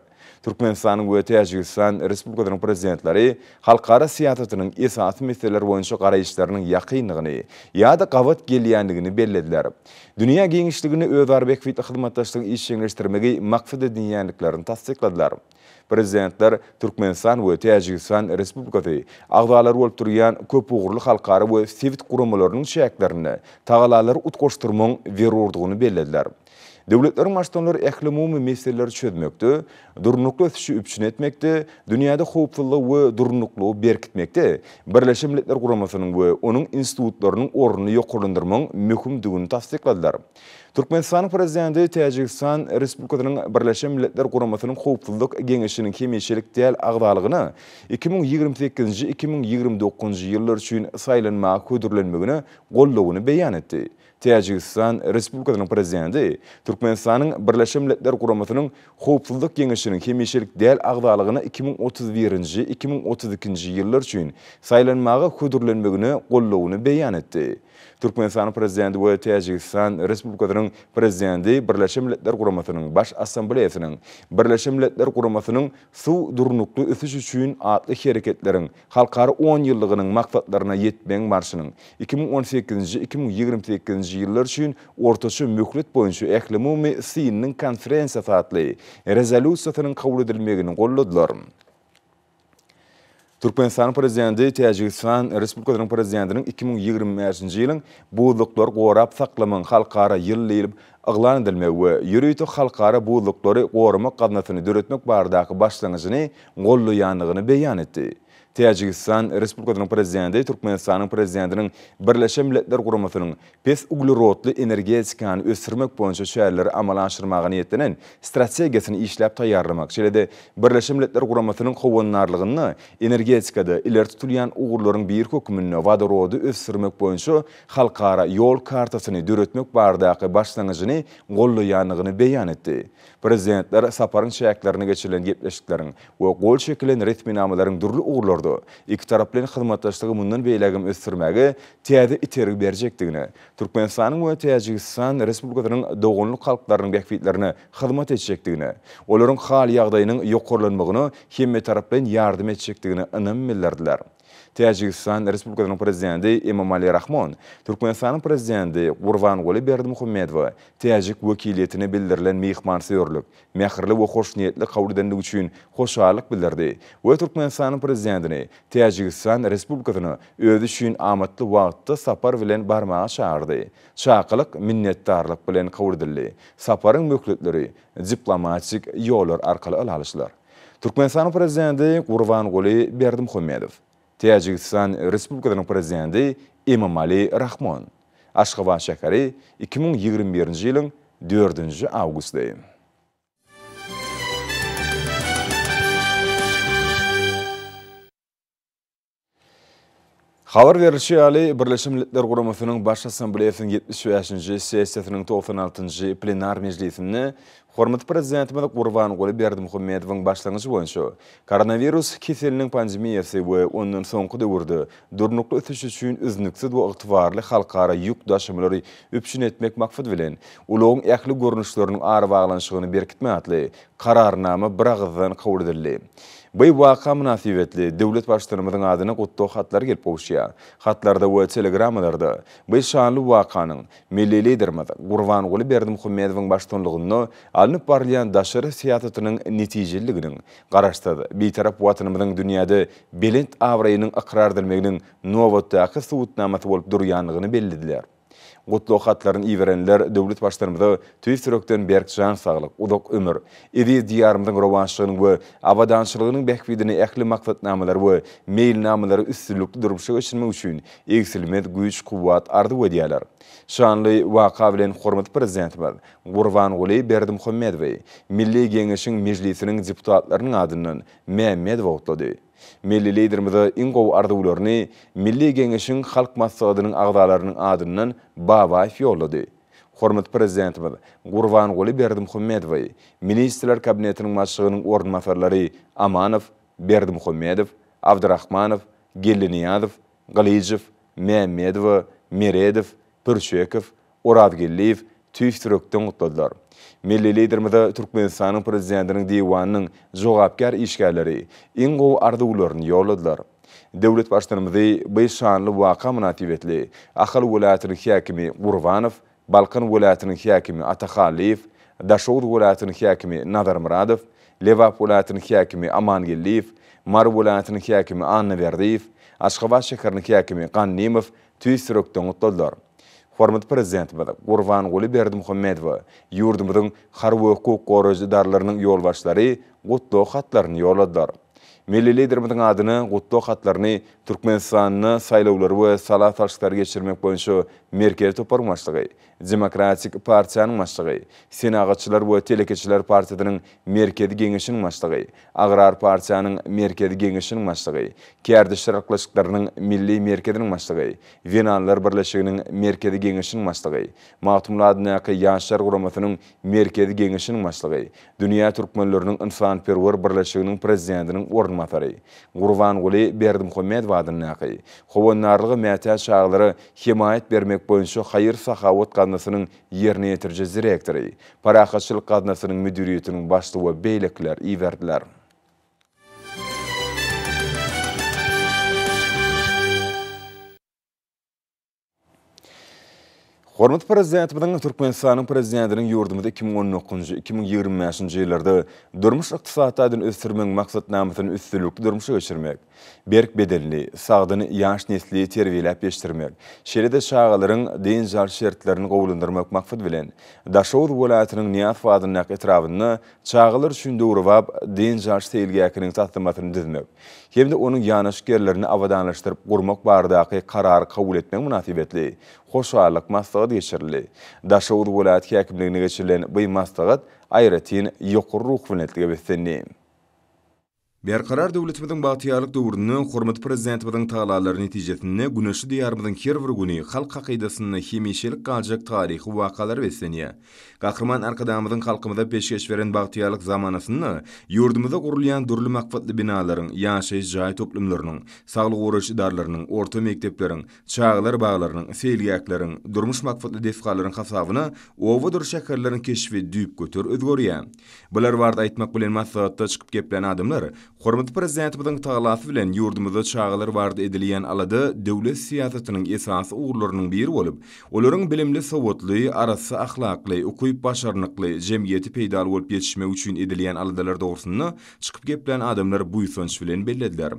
Türkmenistanyň we Täjikistan Respublikasynyň prezidentleri halkara siýasatynyň esasy meseleleri boýunça garaýyşlarynyň ýakynlygyny ýa-da gawat gelýändigini bellediler. Dünýä giňişligini özara bekbetli hyzmatdaşlygyny işçileşdirmegi maksat edilýänliklaryny tasdikladylar. Prezidentler Türkmenistan we Täjikistan Respublikasy agdalary bolup durýan köp ugurly halkara we sivit guramalarynyň şäklerini tagalary utgoşdurmaň zerurdygyny bellediler. Döwletlerin başdanlary ähli meseleleri çözmekde, durnukly ösüşi üpçün etmekde, dünýäde howpsuzlyk we durnuklygy berkitmekde, Birleşmiş Milletler Guramasynyň we onuň institutlarynyň ornuny ýokarlandyrmaň möhümdigini tasdikladylar. Türkmenistanyň prezidenti Täjikistan Respublikasynyň Birleşmiş Milletler Guramasynyň howpsuzlyk geňeşiniň kemeşilik däl agdalygyny 2028-2029 ýyllar üçin saýlanmaga ködürlenmegini gollawyny beýan etdi. Täjikistan Respublikasynyň prezidenti Türkmenistanyň Birleşmiş Milletler Guramasynyň howpsuzlyk geňeşiniň kemeşilik däl agdalygyny 2031-2032 ýyllar üçin saýlanmaga ködürlenmegini gollawyny beýan etdi. Türkmenistanyň prezidenti we Täjikistan Respublikasynyň prezidenti Birleşmiş Milletler Guramasynyň baş assambleýasynyň Birleşmiş Milletler Guramasynyň suw durnukly ösüş üçin atly hereketleriň halkara 10 ýyllygynyň maksatlaryna ýetmeň marşynyň 2018-2028 ýyllar üçin ortaça möhlet boýunça ähli synyň konferensiýasy atly rezolýusiýasynyň kabul edilmegini golladylar. Türkmenistan prezidenti Täjikistan Respublikasynyň prezidentiniň 2025-nji ýylyň buzluklar gorap saklamaň halkara ýyly yglan edilmegi we ýürüýte halkara buzluklary goramak gaznasyny döretmek baradaky başlangyjyny gollaýanlygyny beýan etdi. Täjikistan Respublikasynyň prezidenti Türkmenistanyň prezidentiniň Birleşmiş Milletler Guramasynyň pes uglerotly energetikany ösürmek boýunça şäherleri amala aşyrmagy niýetlenen strategiýasyny işläp taýýarlamak şeýle-de Birleşmiş Milletler Guramasynyň howannarlygyny energetikada ileri tutulýan ugurlaryň bir hökümini wadorody ösürmek boýunça halkara ýol kartasyny döretmek baradaky başlangyjyny gollaýanlygyny beýan etdi. Prezidentler saparyň şäklerini geçirilen gepleşikleriň we gol şekilen resminamalaryň durly ugurlarda iki tarap bilen hyzmatdaşlygy mundan beýlägem ösürmäge täze iterik berjekdigini, Türkmenistanyň we Täjikistan Respublikasynyň dogunlyk halklarynyň bekbetlerini hyzmat etjekdigini, olaryň hal ýagdaýynyň ýokarlanmagyny hemme tarap bilen ýardym etjekdigini ynam bildirdiler. Täjikistan Respublikasynyň prezidenti Emomali Rahmon, Türkmenistanyň prezidenti Gurbanguly Berdimuhammedow Täjik wekiliýetine bildirilen mehmanseýörlük, mähirli we hoş niýetli kabul edilmegi üçin hoşallyk bildirdi we Türkmenistanyň prezidentini Täjikistan Respublikasyny özü üçin amatly wagtda sapar bilen barmaga çağırdy. Çakylyk minnetdarlyk bilen kabul edildi. Saparyň möhletleri diplomatik ýollar arkaly alýarlar. Türkmenistanyň prezidenti Gurbanguly Berdimuhammedow, Täjikistan Respublikasynyň prezidenti Emomali Rahmon. Aşgabat şäheri 2021-nji ýylyň 4-nji awgustda. Habar berilişi ýaly Birleşmiş Milletler Guramasynyň baş assambleýasynyň 75-nji sessiýasynyň 96-njy plenar mejlisinde hormatly prezidentimiz Gurbanguly Berdimuhammedowyň başlangyjy boýunça koronavirus keseliniň pandemiýasy we ondan soňky döwürde durnukly ösüş üçin üzniksiz we ygtybarly halkara ýük daşymalary öpüşün etmek maksat bilen ulagyň ähli görnüşlerini ara baglanşygyny berkitmek atly kararnama bir agzdan kabul edildi. Bu waka münasibetli döwlet başlarymyzyň adyna gutduk hatlar gelip bolýar. Hatlarda we telegramlarda bu şanly wakanyň milli liderimiz Gurbanguly Berdimuhammedowyň başçylygyny alınıp barlayan daşary siýasatynyň netijeliginiň garaşdyrdy. Bir tarap watanymyzyň dünýäde belent awraýynyň ikrar edilmeginiň nowatdaky suwutnamasy bolup durýanlygyny bellediler. Gutluq hatlaryny iýerenler döwlet başlarymyza tüýsürekden berkjan saglyk, udak ömür, edi diýarymyzyň rowançlygynyň we abadançylygynyň behbidini ähli maksatnamalary we meýilnamalary üstünlükli durmuşa geçirmek üçin egsilmez güýç kuwwat ardy wedýärler. Şanly waka bilen hormat prezidentimiz Gurbanguly Berdimuhammedow Milli Geňeşiň mejlisiniň deputatlarynyň adyndan Mehmet wagtlady. Milli liderimiz ingow arduwlaryny Milli Geňeşiň halk maslahatynyň agdalarynyň adyndan babaýyp ýollady. Hormat prezidentimiz Gurbanguly Berdimuhammedow Ministrler kabinetiniň başlygynyň ornamatarlary Amanow, Berdimuhammedow, Abdurrahmanow, Geliniýazow, Galyjew, Mehmedow, Meredow, Pürşekow, Oradgilliýew tüýsürekden gutladylar. Milli liderimiz Türkmenistanyň prezidentiniň diwanynyň jogapkar işgärleri ingow arduwlaryny ýolladylar. Döwlet başlarymyzy bu şanly waka münasibetli Ahal welaýatynyň häkimi Gurbanow, Balkan welaýatynyň häkimi Ataxaliýew, Daşowr welaýatynyň häkimi Nadar Muradow, Lewap welaýatynyň häkimi Amangilliýew, Mar welaýatynyň häkimi Annaberdiýew, Aşgabat şäheriniň häkimi Gannymow tüýsürekden gutladylar. Hormat prezidentimiz Gurbanguly Berdimuhammedow ýurdumyzyň har hukuk goraýjylarynyň ýolbaşlary gutluq hatlaryny ýolladylar. Milli liderimiziň adyny gutluq hatlaryny Türkmenistanyň saýlawlary we salat alşyklary geçirmek boýunça merkez toparmaşlygy, Demokratik Partiýanyň başlygy, Senagatçylar we Telekeçiler Partiýasynyň merkezi geňeşiniň başlygy, Agrar Partiýanyň merkezi geňeşiniň başlygy, Kärdiş Şarklaşyklarynyň milli merkeziniň başlygy, Venanlar birleşiginiň merkezi geňeşiniň başlygy, Matumladynaky ýaşlar guramasynyň merkezi geňeşiniň başlygy, Dünýä türkmenleriniň insanperwer birleşiginiň prezidentiniň ornamatyry, Gurbanguly Berdimuhammedow adynyň howannarlygy mätäç şaglary himayet bermek boýunça haýyr sahawat gadnasynyň ýerine ýetirjek direktory, parahatçylyk gadnasynyň müdiriýetiniň başlygy we beýlekler iýerdiler. Hormat prezidentimiň Türkmenistanyň prezidentiniň ýurdumyzda 2019-2025-nji ýyllarda durmuş ykdysadyny ösdürmek maksatnamasyny üstünlükli durmuşa geçirmek, berk bedelini, sagdyny ýaş nesli terbiýelep ýetirmek, şeride şagalaryň deňjal şertlerini gowlandyrmak maksat bilen Daşowr welaýatynyň Niýat wadynyň etrabyny çagalar üçin döwrewap deňjal seýilgäkiniň satmasyny düzmek, hem de onuň ýanaşgerlerini awadanlaşdyryp gurmak baradaky karary kabul etmek münasibetli hoşallyk maslahat geçirildi. Daşowr welaýat häkimligine geçirilen bu maslahat aýratyn ýokary ruh bilenetlige beslenýär. Berkarar döwletimiziň bagtyarlyk döwrüni hormat prezidentimiziň taýlary netijesinde güneşli diýarymyzyň her bir güni halk akydasyny hemişelik galjak taryhy wakalary beslenýär. Gahrman arkadamyzyň halkymyza peşgeç beren bagtyarlyk zamanasyny ýurdumyzda gurulýan durly makfatly binalaryň, ýaşaýyş jaý toplumlarynyň, saglyk guraş idaralarynyň, orta mektepleriň, çağlar baglarynyň, seýilgäkleriň, durmuş makfatly defgalaryň hasabyna owa dur şäherleriň keşfi düýüp götür özgörýär. Bular barada aýtmak bilen maslahatda çykyp geplen adamlar hormat prezidentimiziň taýlasy bilen ýurdumyzda çağlar barada edilýän alada döwlet siýasatynyň esasy ugurlarynyň biri bolup, olaryň bilimli, sowatly, arasy ahlakly, okuyup başarnykly jemgyýeti peýda bolup ýetişmek üçin edilýän aladalar dogrusyny çykyp geplen adamlar bu ýsonç bilen bellediler.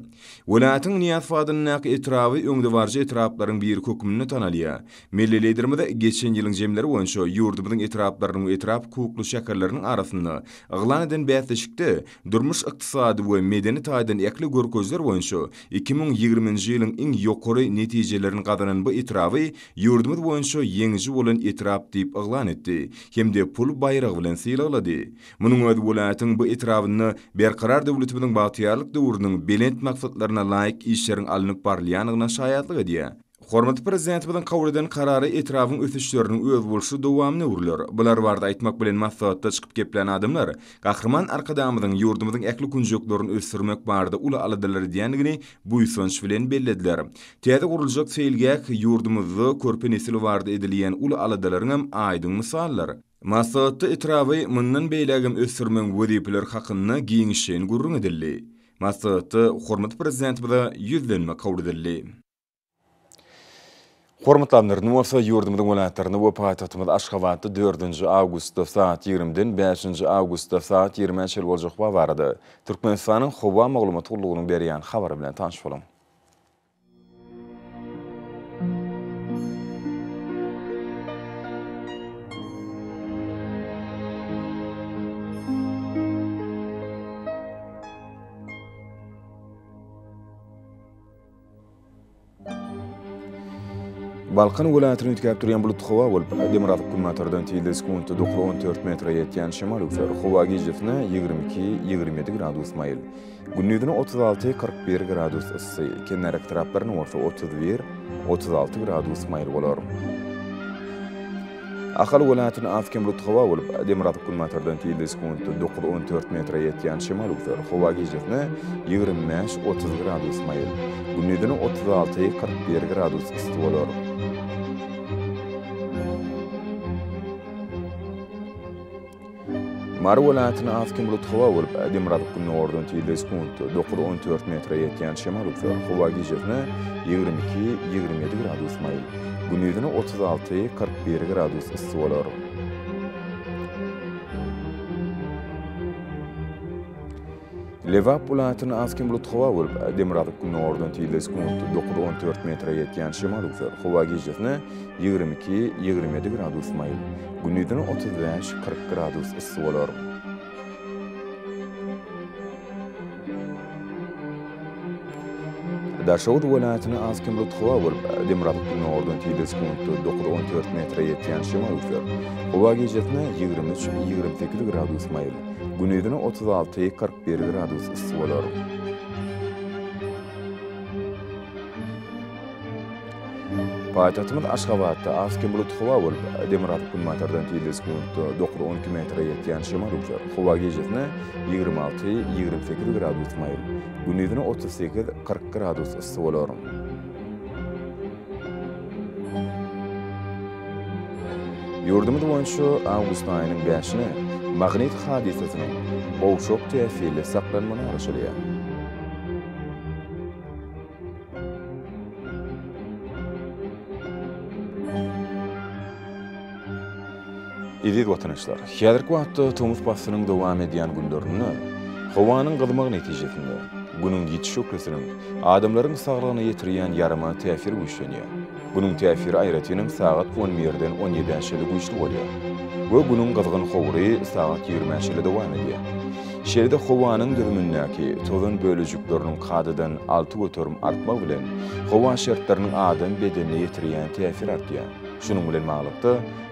Welaýatyň Niýat wadynyň etraby öňde barjy etraplaryň bir hökmüni tanalýar. Milli liderimiz geçen ýylyň jemleri boýunça ýurdumyzyň etraplarynyň etrap hukukly şäherleriniň arasynda yglan eden bäsleşikde durmuş ykdysady we medeni taýdan ekli görkezler boýunça 2020-nji ýylyň iň ýokary netijelerini gazanan bu etraby ýurdumyz boýunça ýeňiji bolan etrap diýip yglan etdi. Hemde pul bayragy bilen syýlagylady. Munyň öňünde welaýatyň bu etrabyny berkarar döwletimiziň bagtyarlyk döwrüniň belent maksatlaryna laýyk işleriň alınıp barlyanyna şaýatlyk edýär. Hormatly prezidentimiziň kabul eden karary etrabyň ösüşleriniň öz bolşy dowamyny urlar. Bular barada aýtmak bilen maslahatda çykyp geplen adamlar gahrman arkadamyzyň ýurdumyzyň äkli kunjoklaryny ösdürmek barada uly aladylary diýendigini bu ýsonç bilen bellediler. Täze guruljak seýilgäk ýurdumyzda körpe nesil barada edilýän uly aladalaryň hem aýdyň misallar. Maslahatda etraby mundan beýlegim ösdürmek wedipeler hakyna giňişen gurrun edildi. Maslahatda hormatly prezidentimize ýüzlenme kabul edildi. Hormatlanlarını olsa ýurdumyzyň welaýatlaryny we paýtagtymyz Aşgabatda 4-nji awgustda saat 20-den 5-nji awgustda saat 20-nji boljak barady. Türkmenistanyň Howa maglumat gurulugynyň berýän habary bilen tanyş bolan. Balkan vilayetini ütkep duran bulut hava bolup Demirat kulmatardan tiyilde sekuntu 14 metre yetken şemal üfer. Hava gecesine 22-27 gradus mayıl. Günnüdüne 36-41 gradus ısı. Kenarek taraflarının orta 31-36 gradus mayıl bolar. Akal vilayetini azken bulut hava bolup Demirat kulmatardan tiyilde sekuntu 14 metre yetken şemal üfer. Hava gecesine 25-30 gradus mayıl. Günnüdüne 36-41 gradus ısı bolar. Mar vilayetine azken bulut hava bolup Demirat kulmatardan tiyilde sekuntu 14 metre yetken şemal üfer. Hava gecesine 22-27 gradus mayıl. Günnüdüne 36-41 gradus ısı bolar. Levap vilayetine azken bulut hava bolup Demirat kulmatardan tiyilde sekuntu 14 metre yetken şemal üfer. Hava gecesine 22-27 gradus mayıl. Günnüdüne 35-40 gradus ısı bolar. Daşavut vilayetine azken bulut hava bolup Demirat kulmatardan tiyilde sekuntu 14 metre yetken şemal üfer. Hava gecesine 23-28 gradus mayıl. Günnüdüne 36-41 gradus ısı bolar. Paytahtymyz Aşgabatda azken bulut hava bolup Demirat kulmatardan tiyilde sekuntu 12 metre yetken şemal üfer. Hava gecesine 26-28 gradus mayıl. Günnüdüne 38-40 gradus ısı bolar. Yurdumuz boýunça awgust aýynyň 5-ni magnit hadisesiniň bowşok täsirli saklanmany araşdyrýar. Izledi watandaşlar, häzirki wagtda Tomus basynyň dowam edýän günlerini howanyň gyzmagy netijesinde günüň ýetişoklysynyň adamlaryň saglygyna ýetirýän ýarama täsir güýçlenýär. Bunun täsiri aýratynyň sagat 11-den 17-şe güýçli bolýar. We günüň gyzgyn howry sagat 20-şe dowam edýär. Şeýle howanyň düzümindäki tozan bölejikleriniň gadydan 6 göterim artmak bilen howa şertleriniň adam bedenine ýetirýän täsiri artýar. Şunuň bilen maglykda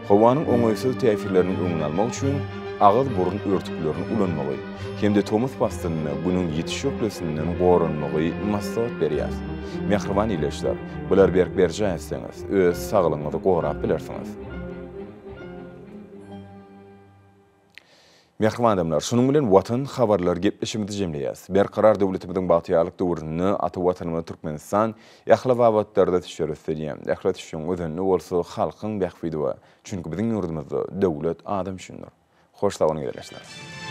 howanyň oňaýsyz täsirlerini öňüne almak üçin ağız burun örtüklerini ulanmagy hemde Tomus basynyny günüň ýetişoklysynyň gorunmagy maslahat berýär. Mehriban ileşler, bular berk-berje etseňiz, öz saglygyňyzy gorap bilersiňiz. Mehriban adamlar, şunuň bilen watan habarlar gepleşimidi jemleýäs. Berkarar döwletimiziň bagtýarlyk döwrüni ata watanymy Türkmenistan ýahla wagtlarda teşebbüs edýär. Ählet üçin özünni bolsa halkyň bähfidi we çünki biziň ýurdumyzda döwlet adam üçindir. Hoş taýyň gelýärler.